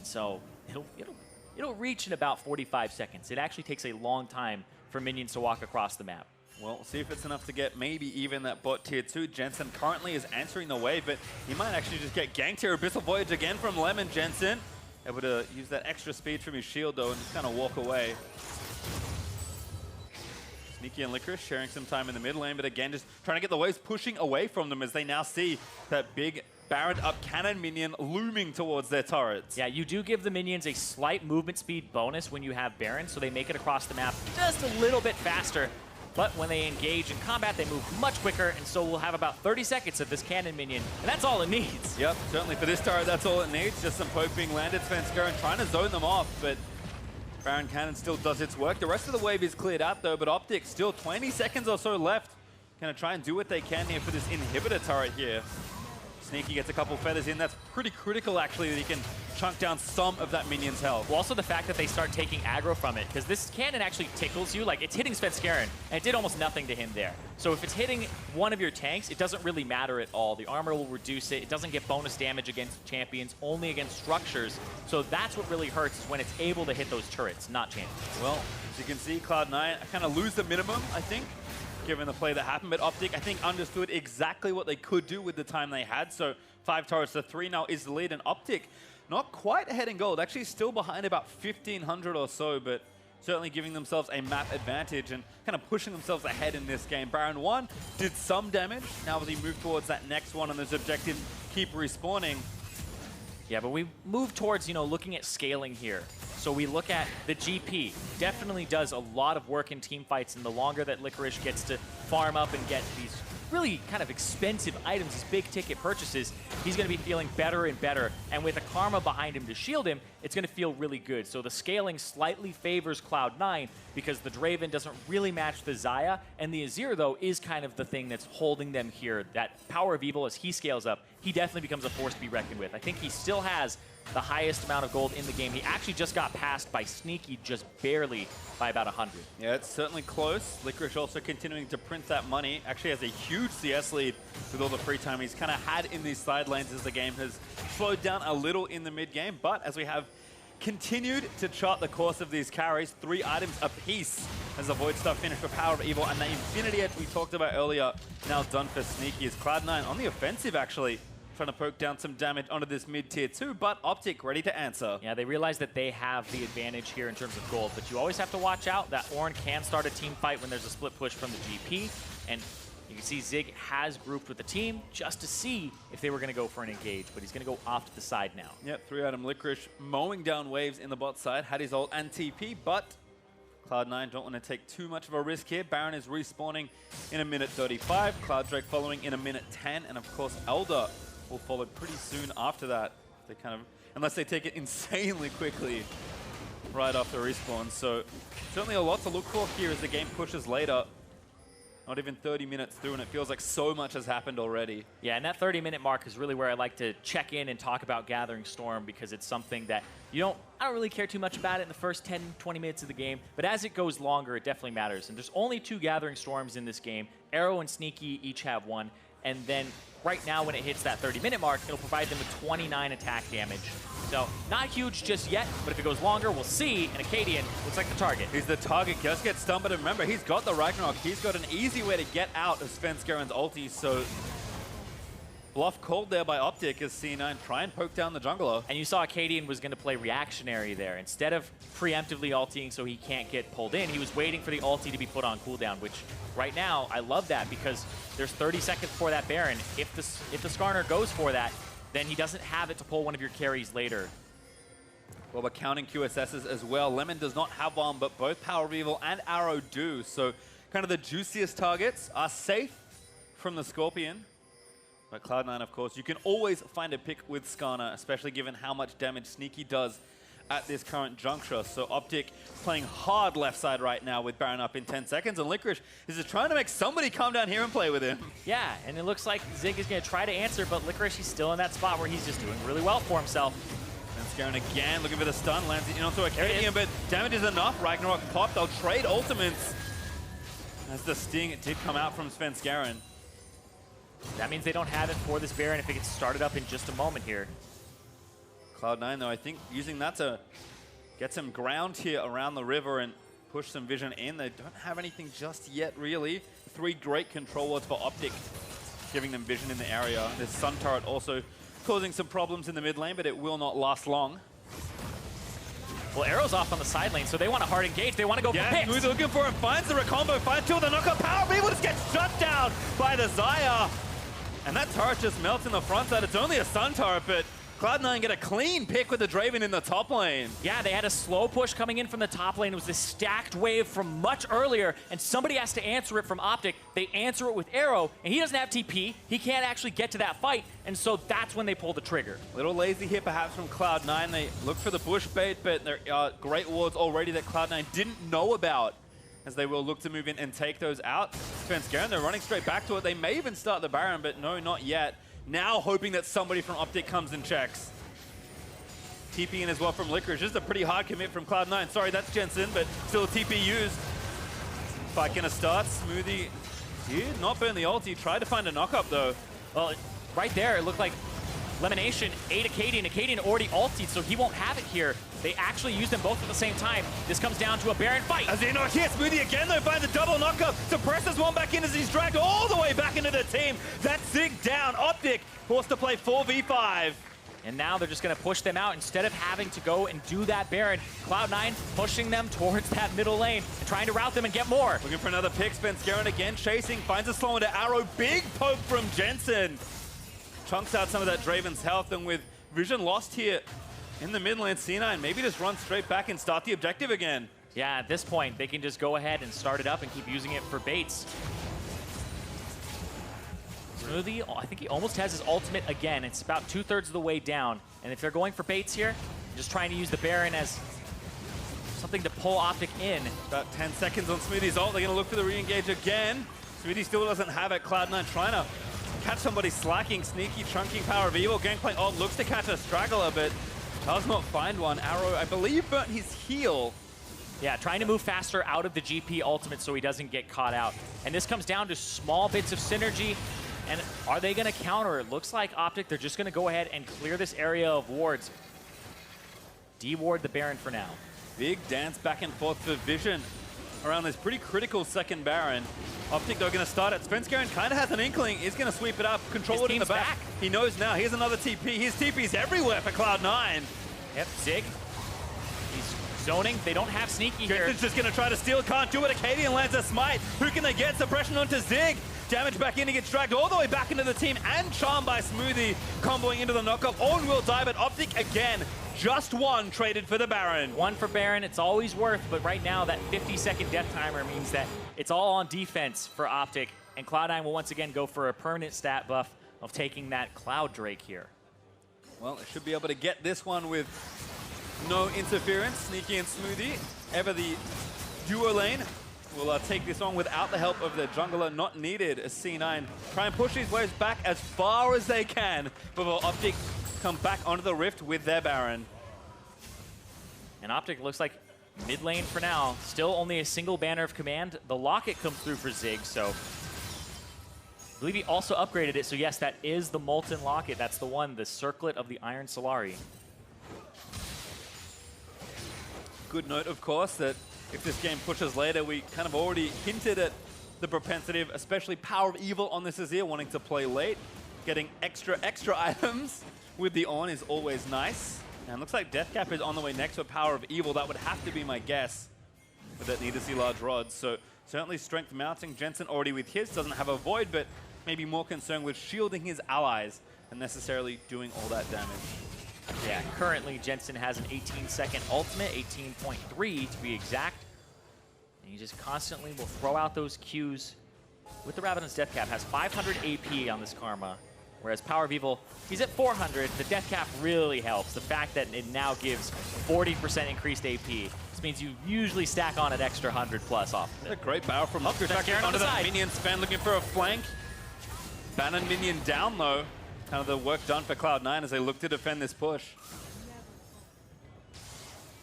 so it'll reach in about 45 seconds. It actually takes a long time for minions to walk across the map. Well, we'll see if it's enough to get maybe even that bot tier 2. Jensen currently is answering the wave, but he might actually just get ganked here. Abyssal Voyage again from Lemon. Jensen able to use that extra speed from his shield, though, and just kind of walk away. Sneaky and Licorice sharing some time in the mid lane, but again, just trying to get the waves pushing away from them as they now see that big Baron up Cannon Minion looming towards their turrets. Yeah, you do give the minions a slight movement speed bonus when you have Baron, so they make it across the map just a little bit faster. But when they engage in combat, they move much quicker, and so we'll have about 30 seconds of this Cannon Minion, and that's all it needs. Yep, certainly for this turret, that's all it needs. Just some poke being landed. Svenskeren trying to zone them off, but Baron Cannon still does its work. The rest of the wave is cleared out, though, but OpTic still 20 seconds or so left. Gonna try and do what they can here for this inhibitor turret here. Sneaky gets a couple feathers in. That's pretty critical, actually, that he can chunk down some of that minion's health. Well, also the fact that they start taking aggro from it, because this cannon actually tickles you. Like, it's hitting Svenskeren, and it did almost nothing to him there. So if it's hitting one of your tanks, it doesn't really matter at all. The armor will reduce it. It doesn't get bonus damage against champions, only against structures. So that's what really hurts, is when it's able to hit those turrets, not champions. Well, as you can see, Cloud9 kind of lose the minimum, I think, given the play that happened. But OpTic, I think, understood exactly what they could do with the time they had. So 5 turrets to 3 now is the lead, and OpTic not quite ahead in gold, actually still behind about 1,500 or so, but certainly giving themselves a map advantage and kind of pushing themselves ahead in this game. Baron 1 did some damage. Now as he move towards that next one and those objectives keep respawning. Yeah, but we move towards, looking at scaling here. So we look at the GP. Definitely does a lot of work in team fights, and the longer that Licorice gets to farm up and get these really kind of expensive items, these big ticket purchases, he's going to be feeling better and better. And with a Karma behind him to shield him, it's going to feel really good. So the scaling slightly favors Cloud9 because the Draven doesn't really match the Xayah, and the Azir, though, is kind of the thing that's holding them here. That power of evil, as he scales up, he definitely becomes a force to be reckoned with. I think he still has the highest amount of gold in the game. He actually just got passed by Sneaky just barely by about 100. Yeah, it's certainly close. Licorice also continuing to print that money. Actually has a huge CS lead with all the free time he's kind of had in these side lanes as the game has slowed down a little in the mid game. But as we have continued to chart the course of these carries, 3 items apiece as the Void Stuff finished for Power of Evil, and the Infinity Edge we talked about earlier now done for Sneaky. Is Cloud9 on the offensive actually, trying to poke down some damage onto this mid-tier 2, but OpTic ready to answer. Yeah, they realize that they have the advantage here in terms of gold, but you always have to watch out that Ornn can start a team fight when there's a split push from the GP, and you can see Zig has grouped with the team just to see if they were going to go for an engage, but he's going to go off to the side now. Yep, 3-item Licorice mowing down waves in the bot side, had his ult and TP, but Cloud9 don't want to take too much of a risk here. Baron is respawning in a minute 35, Cloud Drake following in a minute 10, and of course Elder will follow pretty soon after that. They kind of, unless they take it insanely quickly right after respawn. So certainly a lot to look for here as the game pushes later. Not even 30 minutes through, and it feels like so much has happened already. Yeah, and that 30-minute mark is really where I like to check in and talk about Gathering Storm, because it's something that I don't really care too much about it in the first 10, 20 minutes of the game, but as it goes longer, it definitely matters. And there's only 2 Gathering Storms in this game. Arrow and Sneaky each have 1, and then right now when it hits that 30-minute mark, it'll provide them with 29 attack damage. So not huge just yet, but if it goes longer, we'll see. And Akaadian looks like the target. He's the target. Just gets stunned, but remember, he's got the Ragnarok. He's got an easy way to get out of Svenskeren's ulti. So bluff called there by OpTic as C9 try and poke down the jungler. And you saw Akaadian was going to play reactionary there. Instead of preemptively ulting so he can't get pulled in, he was waiting for the ulti to be put on cooldown, which right now, I love that because there's 30 seconds before that Baron. If the Skarner goes for that, then he doesn't have it to pull one of your carries later. Well, we're counting QSSs as well. Lemon does not have one, but both Power of Evil and Arrow do. So kind of the juiciest targets are safe from the Scorpion. But Cloud9, of course, you can always find a pick with Skarner, especially given how much damage Sneaky does at this current juncture. So OpTic playing hard left side right now with Baron up in 10 seconds, and Licorice is just trying to make somebody come down here and play with him. Yeah, and it looks like Zig is going to try to answer, but Licorice, he's still in that spot where he's just doing really well for himself. And Svenskeren again looking for the stun, lands it in onto Akaadian, but damage is enough. Ragnarok popped, they'll trade ultimates. As the sting, it did come out from Svenskeren. That means they don't have it for this Baron if it gets started up in just a moment here. Cloud9, though, I think using that to get some ground here around the river and push some vision in. They don't have anything just yet, really. 3 great control wards for OpTic, giving them vision in the area. This Sun Turret also causing some problems in the mid lane, but it will not last long. Well, Arrow's off on the side lane, so they want to hard engage. They want to go for picks. Smoothie looking for him, finds the recombo, finds 2 of the knockup. Power of Evil just gets shut down by the Xayah. And that turret just melts in the front side. It's only a Sun Turret, but Cloud9 get a clean pick with the Draven in the top lane. Yeah, they had a slow push coming in from the top lane. It was this stacked wave from much earlier, and somebody has to answer it from OpTic. They answer it with Arrow, and he doesn't have TP. He can't actually get to that fight, and so that's when they pull the trigger. A little lazy here perhaps from Cloud9. They look for the bush bait, but there are great wards already that Cloud9 didn't know about, as they will look to move in and take those out. Svenskeren, they're running straight back to it. They may even start the Baron, but no, not yet. Now hoping that somebody from OpTic comes and checks. TP in as well from Licorice. Just a pretty hard commit from Cloud9. Sorry, that's Jensen, but still a TP used. Fight gonna start. Smoothie did not burn the ulti. Tried to find a knockup though. Well, right there, it looked like LemonNation ate Akaadian. Akaadian already ultied, so he won't have it here. They actually used them both at the same time. This comes down to a Baron fight. Azir not here. Smoothie again though finds a double knockup. Suppresses one back in as he's dragged all the way back into the team. That's Zig down. OpTic forced to play 4v5. And now they're just going to push them out instead of having to go and do that Baron. Cloud9 pushing them towards that middle lane and trying to route them and get more. Looking for another pick. Svenskeren again chasing. Finds a slow into Arrow. Big poke from Jensen. Chunks out some of that Draven's health, and with vision lost here in the mid lane, C9 maybe just run straight back and start the objective again. Yeah, at this point, they can just go ahead and start it up and keep using it for baits. Smoothie, I think he almost has his ultimate again. It's about 2/3 of the way down. And if they're going for baits here, just trying to use the Baron as something to pull OpTic in. About 10 seconds on Smoothie's ult. They're going to look for the re-engage again. Smoothie still doesn't have it. Cloud9 trying to catch somebody slacking. Sneaky, chunking powerOfEvil. Gangplank ult looks to catch a straggler, but does not find one. Arrow, I believe, burnt his heel. Yeah, trying to move faster out of the GP ultimate so he doesn't get caught out. And this comes down to small bits of synergy. And are they going to counter? It looks like OpTic, they're just going to go ahead and clear this area of wards. De-ward the Baron for now. Big dance back and forth for Vision around this pretty critical second Baron. OpTic, though, going to start it. Svenskeren kind of has an inkling. He's going to sweep it up, control it in the back. He knows now. Here's another TP. His TP's everywhere for Cloud9. Yep, Zig. He's zoning. They don't have Sneaky here. Jensen's just going to try to steal. Can't do it. Akaadian lands a smite. Who can they get? Suppression onto Zig. Damage back in. He gets dragged all the way back into the team and charmed by Smoothie, comboing into the knockup. Ornn will die, but OpTic again. Just one traded for the Baron. One for Baron, it's always worth, but right now that 50-second death timer means that it's all on defense for OpTic, and Cloud9 will once again go for a permanent stat buff of taking that Cloud Drake here. Well, they should be able to get this one with no interference. Sneaky and Smoothie, ever the duo lane, will take this on without the help of the jungler, not needed. As C9 try and push these waves back as far as they can before OpTic come back onto the rift with their Baron. And OpTic looks like mid lane for now. Still only a single banner of command. The locket comes through for Zig, so I believe he also upgraded it. So yes, that is the Molten Locket. That's the one, the Circlet of the Iron Solari. Good note, of course, that if this game pushes later, we kind of already hinted at the propensity of especially powerOfEvil on this Azir, wanting to play late. Getting extra items with the Ornn is always nice. And looks like Deathcap is on the way next for powerOfEvil. That would have to be my guess, but that need to see large rods. So certainly strength mounting. Jensen already with his, doesn't have a void, but maybe more concerned with shielding his allies than necessarily doing all that damage. Yeah, currently Jensen has an 18-second ultimate, 18.3 to be exact. And he just constantly will throw out those Qs. With the Rabadon's Deathcap, has 500 AP on this Karma. Whereas powerOfEvil, he's at 400. The death cap really helps. The fact that it now gives 40% increased AP. This means you usually stack on an extra 100 plus off. A great barrel from Svenskeren onto that minion. Sven looking for a flank. Banon minion down though. Kind of the work done for Cloud9 as they look to defend this push.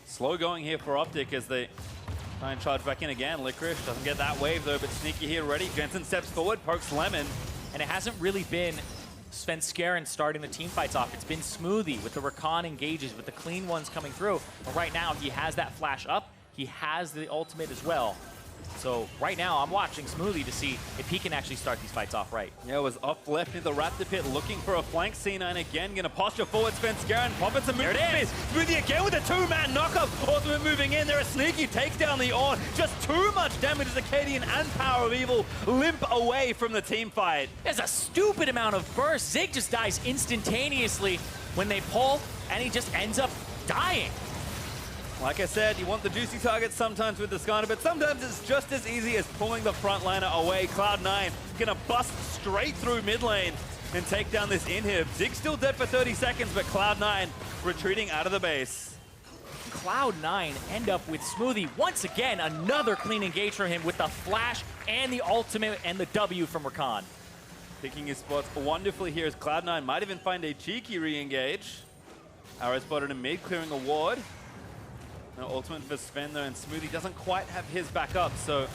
Slow going here for OpTic as they try and charge back in again. Licorice doesn't get that wave though, but Sneaky here ready. Jensen steps forward, pokes Lemon. And it hasn't really been Svenskeren starting the team fights off. It's been Smoothie with the Rakan engages, with the clean ones coming through. But right now, he has that flash up. He has the ultimate as well. So right now, I'm watching Smoothie to see if he can actually start these fights off right. Yeah, it was off left into the Raptor Pit, looking for a flank. C9 again, gonna posture forward. Svenskeren popping some movement. There it is. Smoothie again with a two-man knockup. Ultimate moving in. There a Sneaky takes down the Ornn. Just too much damage as Akaadian and powerOfEvil limp away from the team fight. There's a stupid amount of burst. Zig just dies instantaneously when they pull, and he just ends up dying. Like I said, you want the juicy targets sometimes with the Skarner, but sometimes it's just as easy as pulling the frontliner away. Cloud9 gonna bust straight through mid lane and take down this inhib. Zig's still dead for 30 seconds, but Cloud9 retreating out of the base. Cloud9 end up with Smoothie. Once again, another clean engage from him with the flash and the ultimate and the W from Rakan. Picking his spots wonderfully here as Cloud9 might even find a cheeky re-engage. Arrow spotted in mid, clearing a ward. No ultimate for Sven though, and Smoothie doesn't quite have his back up, so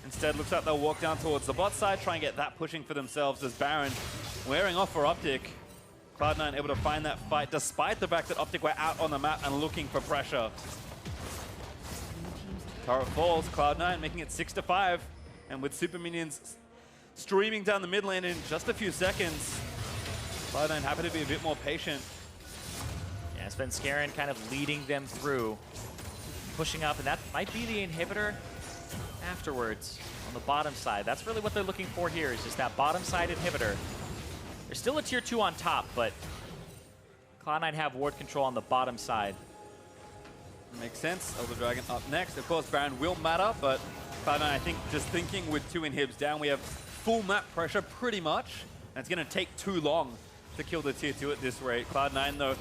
instead looks like they'll walk down towards the bot side, try and get that pushing for themselves as Baron wearing off for OpTic. Cloud9 able to find that fight despite the fact that OpTic were out on the map and looking for pressure. Turret falls, Cloud9 making it 6-5, and with super minions streaming down the mid lane in just a few seconds, Cloud9 happy to be a bit more patient. Yeah, Svenskeren kind of leading them through, pushing up, and that might be the inhibitor afterwards on the bottom side. That's really what they're looking for here, is just that bottom side inhibitor. There's still a tier 2 on top, but Cloud9 have ward control on the bottom side. Makes sense. Elder Dragon up next. Of course, Baron will matter, but Cloud9, I think, just thinking with 2 inhibs down, we have full map pressure pretty much And it's going to take too long to kill the tier 2 at this rate. Cloud9, though,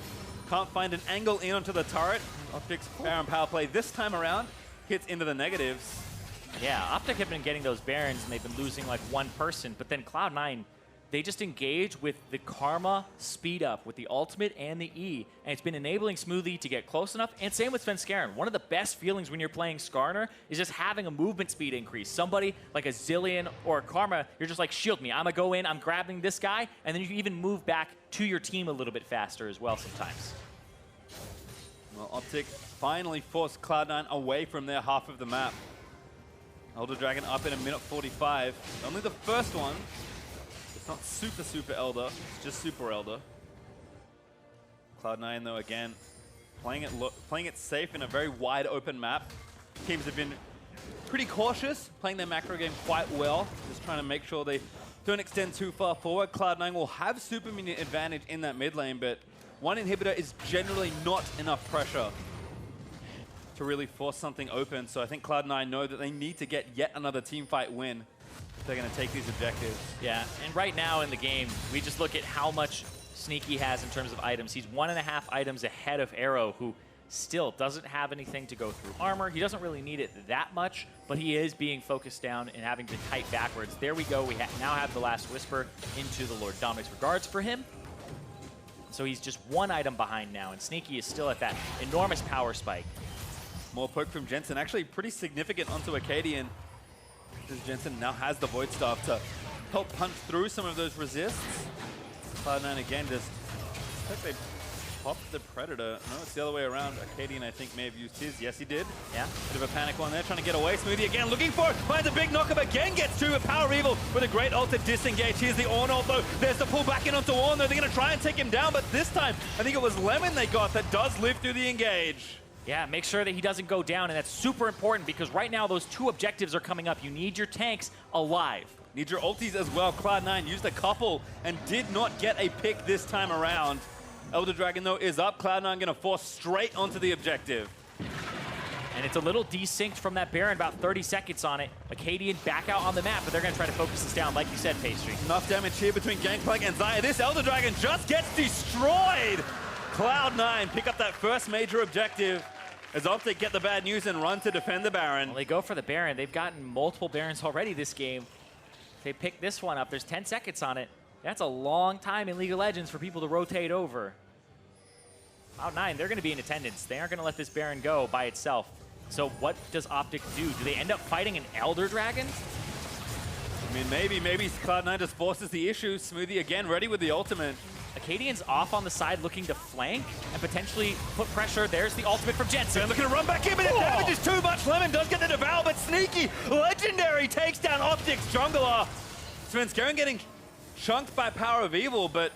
can't find an angle in onto the turret. OpTic's Baron power play this time around hits into the negatives. Yeah, OpTic have been getting those Barons, and they've been losing like one person, but then Cloud9, they just engage with the Karma speed up with the ultimate and the E, and it's been enabling Smoothie to get close enough, and same with Svenskeren. One of the best feelings when you're playing Skarner is just having a movement speed increase. Somebody like a Zillion or a Karma, you're just like, shield me, I'm gonna go in, I'm grabbing this guy, and then you can even move back to your team a little bit faster as well sometimes. Well, OpTic finally forced Cloud9 away from their half of the map. Elder Dragon up in a minute 45. Only the first one. It's not super Elder, it's just super Elder. Cloud9 though, again, playing it safe in a very wide open map. Teams have been pretty cautious, playing their macro game quite well, just trying to make sure they don't extend too far forward. Cloud9 will have super minion advantage in that mid lane, but one inhibitor is generally not enough pressure to really force something open. So I think Cloud9 know that they need to get yet another team fight win if they're going to take these objectives. Yeah, and right now in the game, we just look at how much Sneaky has in terms of items. He's 1.5 items ahead of Arrow, who still doesn't have anything to go through armor. He doesn't really need it that much, but he is being focused down and having to kite backwards. There we go. We now have the last Whisper into the Lord Dominic's regards for him. So he's just one item behind now, and Sneaky is still at that enormous power spike. More poke from Jensen, actually pretty significant onto Akaadian, because Jensen now has the Void Staff to help punch through some of those resists. Cloud9 again just, I think they popped the Predator. No, it's the other way around. Akaadian, I think, may have used his. Yes, he did. Yeah. Bit of a panic one there, trying to get away. Smoothie again, looking for it. Finds a big knockup again, gets to a powerOfEvil with a great ult to disengage. Here's the Ornn ult, though. There's the pull back in onto Ornn, though. They're going to try and take him down, but this time, I think it was Lemon they got that does live through the engage. Yeah, make sure that he doesn't go down, and that's super important because right now those two objectives are coming up. You need your tanks alive. Need your ultis as well. Cloud9 used a couple and did not get a pick this time around. Elder Dragon, though, is up. Cloud9 going to force straight onto the objective. And it's a little desynced from that Baron, about 30 seconds on it. Akaadian back out on the map, but they're going to try to focus this down, like you said, Pastry. Enough damage here between Gangplank and Xayah. This Elder Dragon just gets destroyed. Cloud9 pick up that first major objective as OpTic get the bad news and run to defend the Baron. Well, they go for the Baron. They've gotten multiple Barons already this game. If they pick this one up, there's 10 seconds on it. That's a long time in League of Legends for people to rotate over. Cloud9, they're going to be in attendance. They aren't going to let this Baron go by itself. So what does OpTic do? Do they end up fighting an Elder Dragon? I mean, maybe Cloud9 just forces the issue. Smoothie again, ready with the ultimate. Akaadian's off on the side looking to flank and potentially put pressure. There's the ultimate from Jensen. They're looking to run back in, but the damage is too much. Lemon does get the devour, but Sneaky, legendary, takes down OpTic's jungler. Svenskeren getting chunked by powerOfEvil, but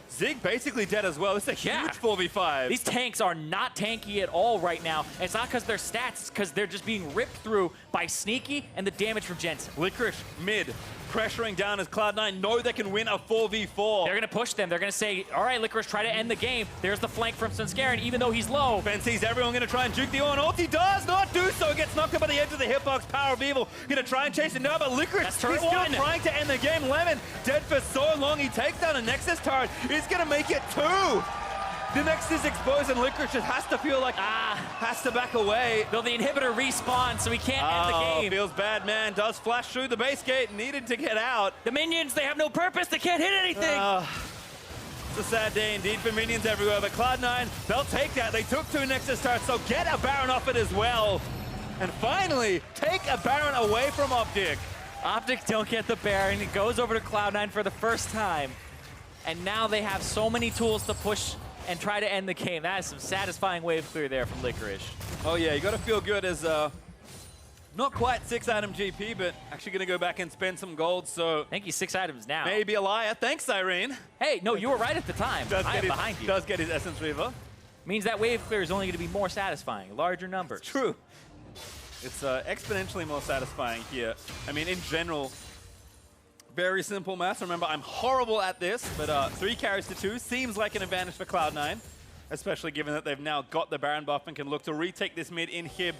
Zig basically dead as well. It's a huge 4v5. These tanks are not tanky at all right now. And it's not because they're stats, it's because they're just being ripped through by Sneaky and the damage from Jensen. Licorice mid, pressuring down as Cloud9 know they can win a 4v4. They're going to push them. They're going to say, all right, Licorice, try to end the game. There's the flank from Svenskeren, even though he's low. Ben sees everyone going to try and juke the Ornn. Ulti does not do so. Gets knocked up by the edge of the hitbox. powerOfEvil going to try and chase it down, but Licorice is still trying to end the game. Lemon dead for so long. He takes down a Nexus turret. He's going to make it 2. The Nexus is exposed and Licorice just has to feel like, has to back away. Though the inhibitor respawns, so he can't end the game. Feels bad, man. Does flash through the base gate. Needed to get out. The minions, they have no purpose. They can't hit anything. It's a sad day indeed for minions everywhere, but Cloud9, they'll take that. They took 2 Nexus turrets, so get a Baron off it as well. And finally, take a Baron away from OpTic. OpTic don't get the Baron. It goes over to Cloud9 for the first time. And now they have so many tools to push and try to end the game. That is some satisfying wave clear there from Licorice. Oh yeah, you got to feel good as not quite 6-item GP, but actually going to go back and spend some gold, so... I think he's 6 items now. Maybe a liar. Thanks, Zirene. Hey, no, you were right at the time. I am behind you. Does get his Essence Reaver. Means that wave clear is only going to be more satisfying, larger numbers. It's true. It's exponentially more satisfying here. I mean, in general, very simple math. Remember, I'm horrible at this, but 3 carries to 2 seems like an advantage for Cloud9, especially given that they've now got the Baron buff and can look to retake this mid inhib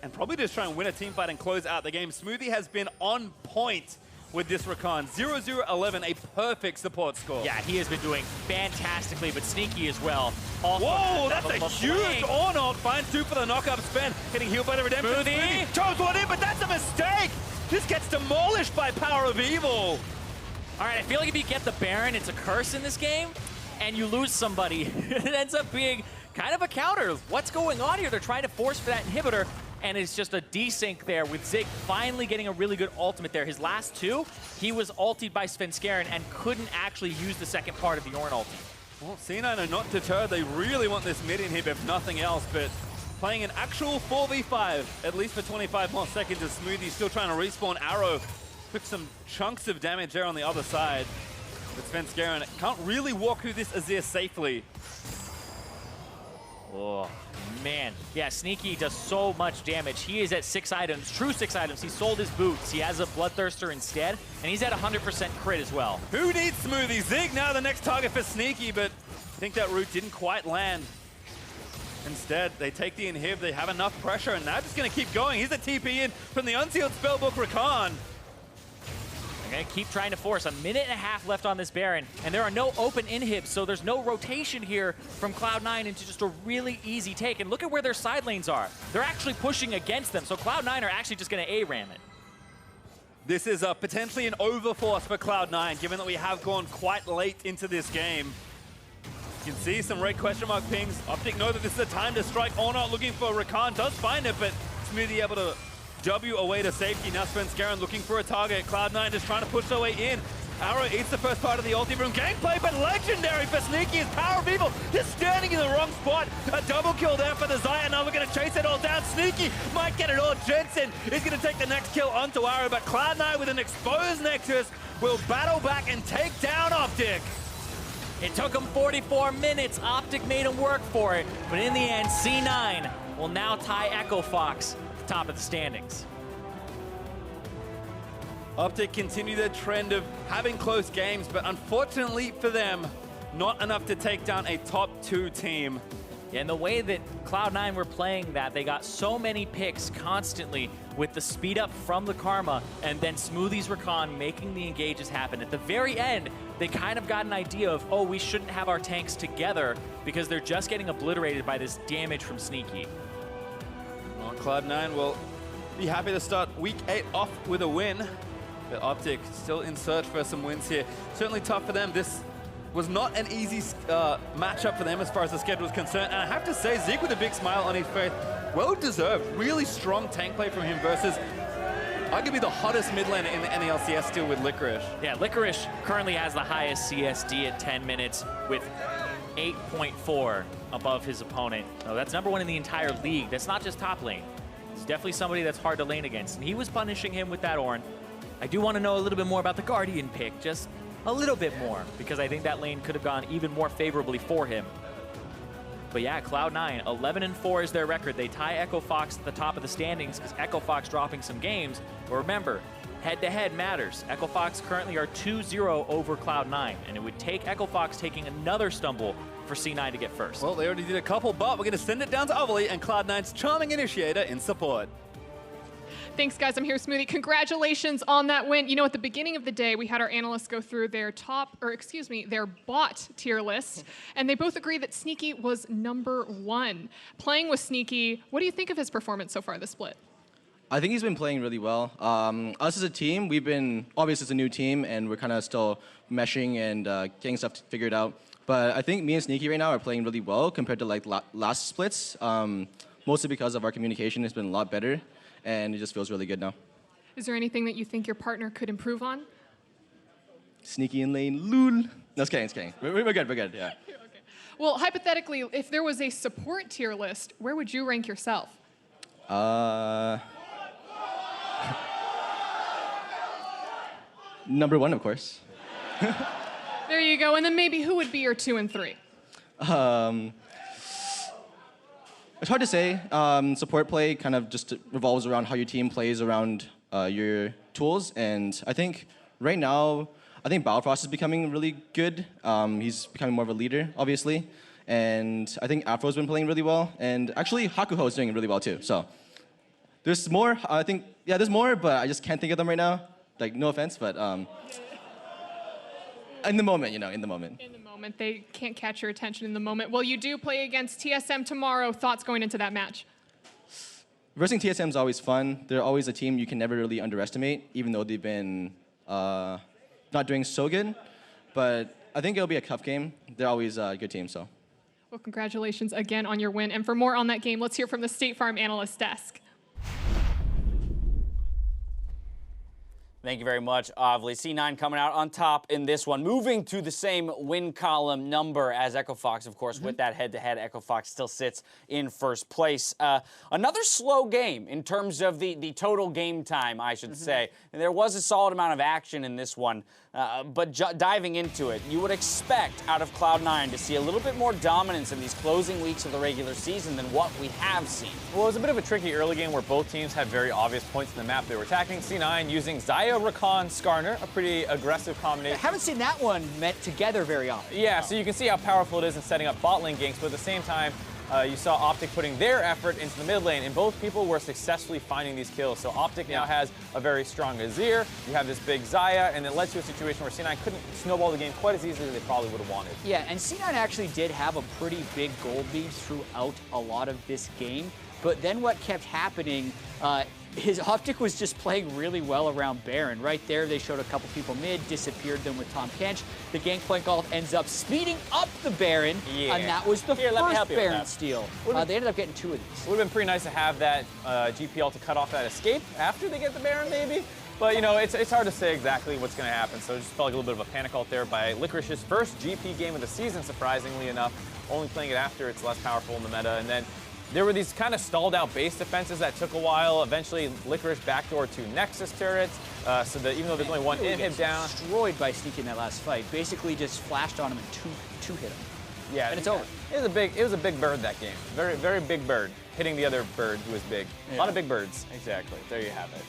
and probably just try and win a team fight and close out the game. Smoothie has been on point with this Rakan. 0-0-11, a perfect support score. Yeah, he has been doing fantastically, but sneaky as well. Also, whoa, that's a huge Ornn. Finds 2 for the knock-up spin. Getting healed by the Redemption. Smoothie. Chose one in, but that's a mistake. This gets demolished by powerOfEvil. All right, I feel like if you get the Baron, it's a curse in this game, and you lose somebody. It ends up being kind of a counter. What's going on here? They're trying to force for that inhibitor, and it's just a desync there with Zig finally getting a really good ultimate there. His last 2, he was ultied by Svenskeren and couldn't actually use the second part of the Ornn ulti. Well, C9 are not deterred. They really want this mid inhib if nothing else, but playing an actual 4v5, at least for 25 more seconds, as Smoothie still trying to respawn Arrow. Took some chunks of damage there on the other side. But Svenskeren can't really walk through this Azir safely. Oh, man. Yeah, Sneaky does so much damage. He is at 6 items, true 6 items. He sold his boots. He has a Bloodthirster instead, and he's at 100% crit as well. Who needs Smoothie? Zig now the next target for Sneaky, but I think that route didn't quite land. Instead, they take the inhib, they have enough pressure, and they're just going to keep going. He's a TP in from the unsealed spellbook Rakan. They're going to keep trying to force. A minute and a half left on this Baron, and there are no open inhibs, so there's no rotation here from Cloud9 into just a really easy take. And look at where their side lanes are. They're actually pushing against them, so Cloud9 are actually just going to A-ram it. This is potentially an overforce for Cloud9, given that we have gone quite late into this game. You can see some red question mark pings. OpTic know that this is the time to strike. Ornn looking for Rakan, does find it, but Smoothie able to W away to safety. Now Svenskeren looking for a target. Cloud9 just trying to push their way in. Arrow eats the first part of the ulti room. Gameplay, but legendary for Sneaky is powerOfEvil just standing in the wrong spot. A double kill there for the Xayah. Now we're going to chase it all down. Sneaky might get it all. Jensen is going to take the next kill onto Arrow, but Cloud9 with an exposed Nexus will battle back and take down OpTic. It took him 44 minutes. OpTic made him work for it. But in the end, C9 will now tie Echo Fox at the top of the standings. OpTic continue their trend of having close games, but unfortunately for them, not enough to take down a top 2 team. And the way that Cloud9 were playing that, they got so many picks constantly with the speed up from the Karma and then Smoothie's Rakan making the engages happen. At the very end, they kind of got an idea of, oh, we shouldn't have our tanks together because they're just getting obliterated by this damage from Sneaky. Well, Cloud9 will be happy to start week 8 off with a win, but OpTic still in search for some wins here. Certainly tough for them. This was not an easy matchup for them as far as the schedule is concerned. And I have to say, Zig with a big smile on his face, well-deserved. Really strong tank play from him versus arguably the hottest mid laner in the NLCS still with Licorice. Yeah, Licorice currently has the highest CSD at 10 minutes with 8.4 above his opponent. No, that's #1 in the entire league. That's not just top lane. He's definitely somebody that's hard to lane against. And he was punishing him with that Ornn. I do want to know a little bit more about the Guardian pick, just a little bit more, because I think that lane could have gone even more favorably for him. But yeah, Cloud9, 11-4 is their record. They tie Echo Fox at the top of the standings because Echo Fox dropping some games. But remember, head-to-head matters. Echo Fox currently are 2-0 over Cloud9, and it would take Echo Fox taking another stumble for C9 to get first. Well, they already did a couple, but we're going to send it down to Ovely and Cloud9's charming initiator in support. Thanks, guys. I'm here with Smoothie. Congratulations on that win. You know, at the beginning of the day, we had our analysts go through their their bot tier list, and they both agree that Sneaky was #1. Playing with Sneaky, what do you think of his performance so far this split? I think he's been playing really well. Us as a team, we've been, obviously it's a new team, and we're kind of still meshing and getting stuff figured out. But I think me and Sneaky right now are playing really well compared to like last splits, mostly because of our communication has been a lot better. And it just feels really good now. Is there anything that you think your partner could improve on? Sneaky in lane, lul. No, just kidding. We're good, yeah. Okay. Well, hypothetically, if there was a support tier list, where would you rank yourself? #1, of course. There you go. And then maybe who would be your 2 and 3? It's hard to say. Support play kind of just revolves around how your team plays around your tools. And I think right now, Balfrost is becoming really good. He's becoming more of a leader, obviously. And I think Afro's been playing really well. And actually, Hakuho is doing really well too. So there's more. I think, yeah, there's more, but I just can't think of them right now. Like, no offense, but in the moment, in the moment. In the moment. They can't catch your attention in the moment. Well, you do play against TSM tomorrow. Thoughts going into that match? Versing TSM is always fun. They're always a team you can never really underestimate, even though they've been not doing so good. But I think it'll be a tough game. They're always a good team, so. Well, congratulations again on your win. And for more on that game, let's hear from the State Farm analyst desk. Thank you very much, Ovly. C9 coming out on top in this one, moving to the same win column number as Echo Fox, of course. With that head-to-head, Echo Fox still sits in first place. Another slow game in terms of the total game time, I should say. And there was a solid amount of action in this one, but diving into it, you would expect out of Cloud9 to see a little bit more dominance in these closing weeks of the regular season than what we have seen. Well, it was a bit of a tricky early game where both teams had very obvious points in the map they were attacking. C9 using Xayah, Rakan, Skarner, a pretty aggressive combination. I haven't seen that one met together very often. Yeah, so you can see how powerful it is in setting up bot lane ganks, but at the same time, you saw OpTic putting their effort into the mid lane, and both people were successfully finding these kills. So OpTic now has a very strong Azir, you have this big Xayah, and it led to a situation where C9 couldn't snowball the game quite as easily as they probably would have wanted. Yeah, and C9 actually did have a pretty big gold lead throughout a lot of this game, but then what kept happening, his OpTic was just playing really well around Baron. Right there, they showed a couple people mid, disappeared them with Tahm Kench. The Gangplank Olaf ends up speeding up the Baron, and that was the first Baron steal. They ended up getting 2 of these. Would have been pretty nice to have that GPL to cut off that escape after they get the Baron, maybe. But, it's hard to say exactly what's going to happen, so it just felt like a little bit of a panic ult there by Licorice's first GP game of the season, surprisingly enough. Only playing it after it's less powerful in the meta, and then there were these kind of stalled out base defenses that took a while. Eventually, Licorice backdoor 2 Nexus turrets, so that even though there's only one inhib down. Destroyed by Sneaky in that last fight. Basically just flashed on him and two hit him. Yeah, and it's over. It was a big bird that game. Very, very big bird, hitting the other bird who was big. Yeah. A lot of big birds. Exactly. There you have it.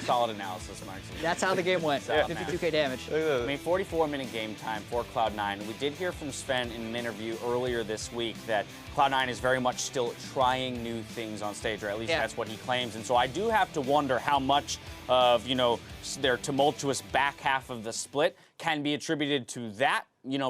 Solid analysis, Mark. That's how the game went. 52k damage. I mean, 44-minute game time for Cloud9. We did hear from Sven in an interview earlier this week that Cloud9 is very much still trying new things on stage, or at least that's what he claims. And so I do have to wonder how much of, their tumultuous back half of the split can be attributed to that,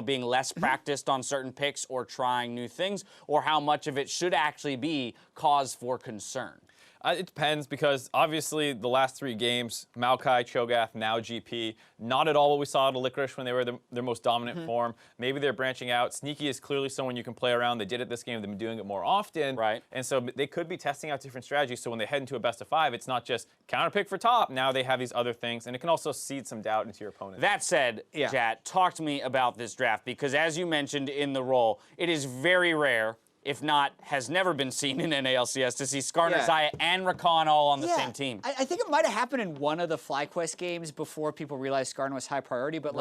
being less practiced on certain picks or trying new things, or how much of it should actually be cause for concern. It depends, because obviously the last 3 games, Maokai, Cho'Gath, now GP, not at all what we saw out of Licorice when they were their most dominant form. Maybe they're branching out. Sneaky is clearly someone you can play around. They did it this game. They've been doing it more often. Right. And so they could be testing out different strategies, so when they head into a best of 5, it's not just counter pick for top. Now they have these other things, and it can also seed some doubt into your opponent. That said, Jat, talk to me about this draft, because as you mentioned in the role, it is very rare, if not has never been seen in NALCS, to see Skarner, Xayah, and Rakan all on the same team. I think it might have happened in one of the FlyQuest games before people realized Skarner was high priority, but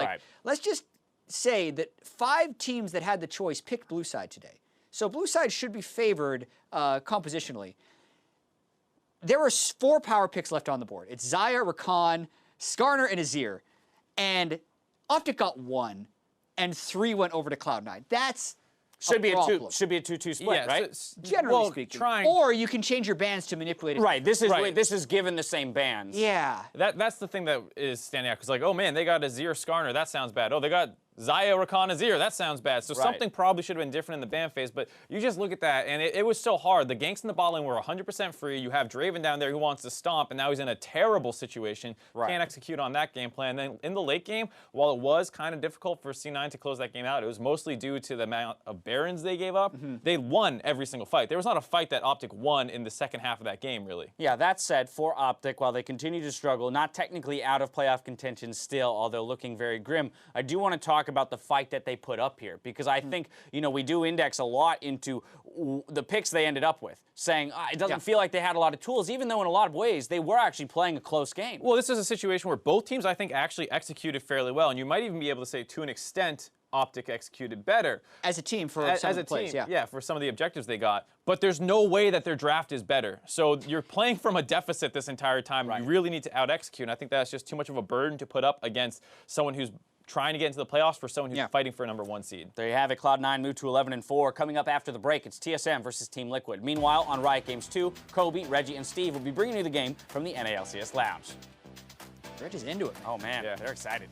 let's just say that 5 teams that had the choice picked blue side today. So blue side should be favored compositionally. There were 4 power picks left on the board. It's Xayah, Rakan, Skarner, and Azir. And OpTic got 1, and 3 went over to Cloud9. That's Should be a 2-2 split, right? So, generally speaking. Or you can change your bands to manipulate it. Right. This is given the same bands. Yeah. That's the thing that is standing out, because oh man, they got Azir, Skarner, that sounds bad. Oh, they got Xayah, Rakan, Azir, that sounds bad. So something probably should have been different in the ban phase, but you just look at that, and it was so hard. The ganks in the bot lane were 100% free. You have Draven down there who wants to stomp, and now he's in a terrible situation. Can't execute on that game plan. Then in the late game, while it was kind of difficult for C9 to close that game out, it was mostly due to the amount of Barons they gave up. They won every single fight. There was not a fight that OpTic won in the second half of that game, really. Yeah, that said, for OpTic, while they continue to struggle, not technically out of playoff contention still, although looking very grim, I do want to talk about the fight that they put up here, because I think, we do index a lot into the picks they ended up with, saying it doesn't feel like they had a lot of tools, even though in a lot of ways they were actually playing a close game. Well, this is a situation where both teams, I think, actually executed fairly well, and you might even be able to say, to an extent, OpTic executed better. As a team for some of the plays, yeah, for some of the objectives they got. But there's no way that their draft is better. So you're playing from a deficit this entire time. You really need to out-execute, and I think that's just too much of a burden to put up against someone who's trying to get into the playoffs for someone who's fighting for a #1 seed. There you have it. Cloud9 moved to 11-4. Coming up after the break, it's TSM versus Team Liquid. Meanwhile, on Riot Games 2, Kobe, Reggie, and Steve will be bringing you the game from the NALCS Lounge. They're just into it. Oh man, Yeah. they're excited.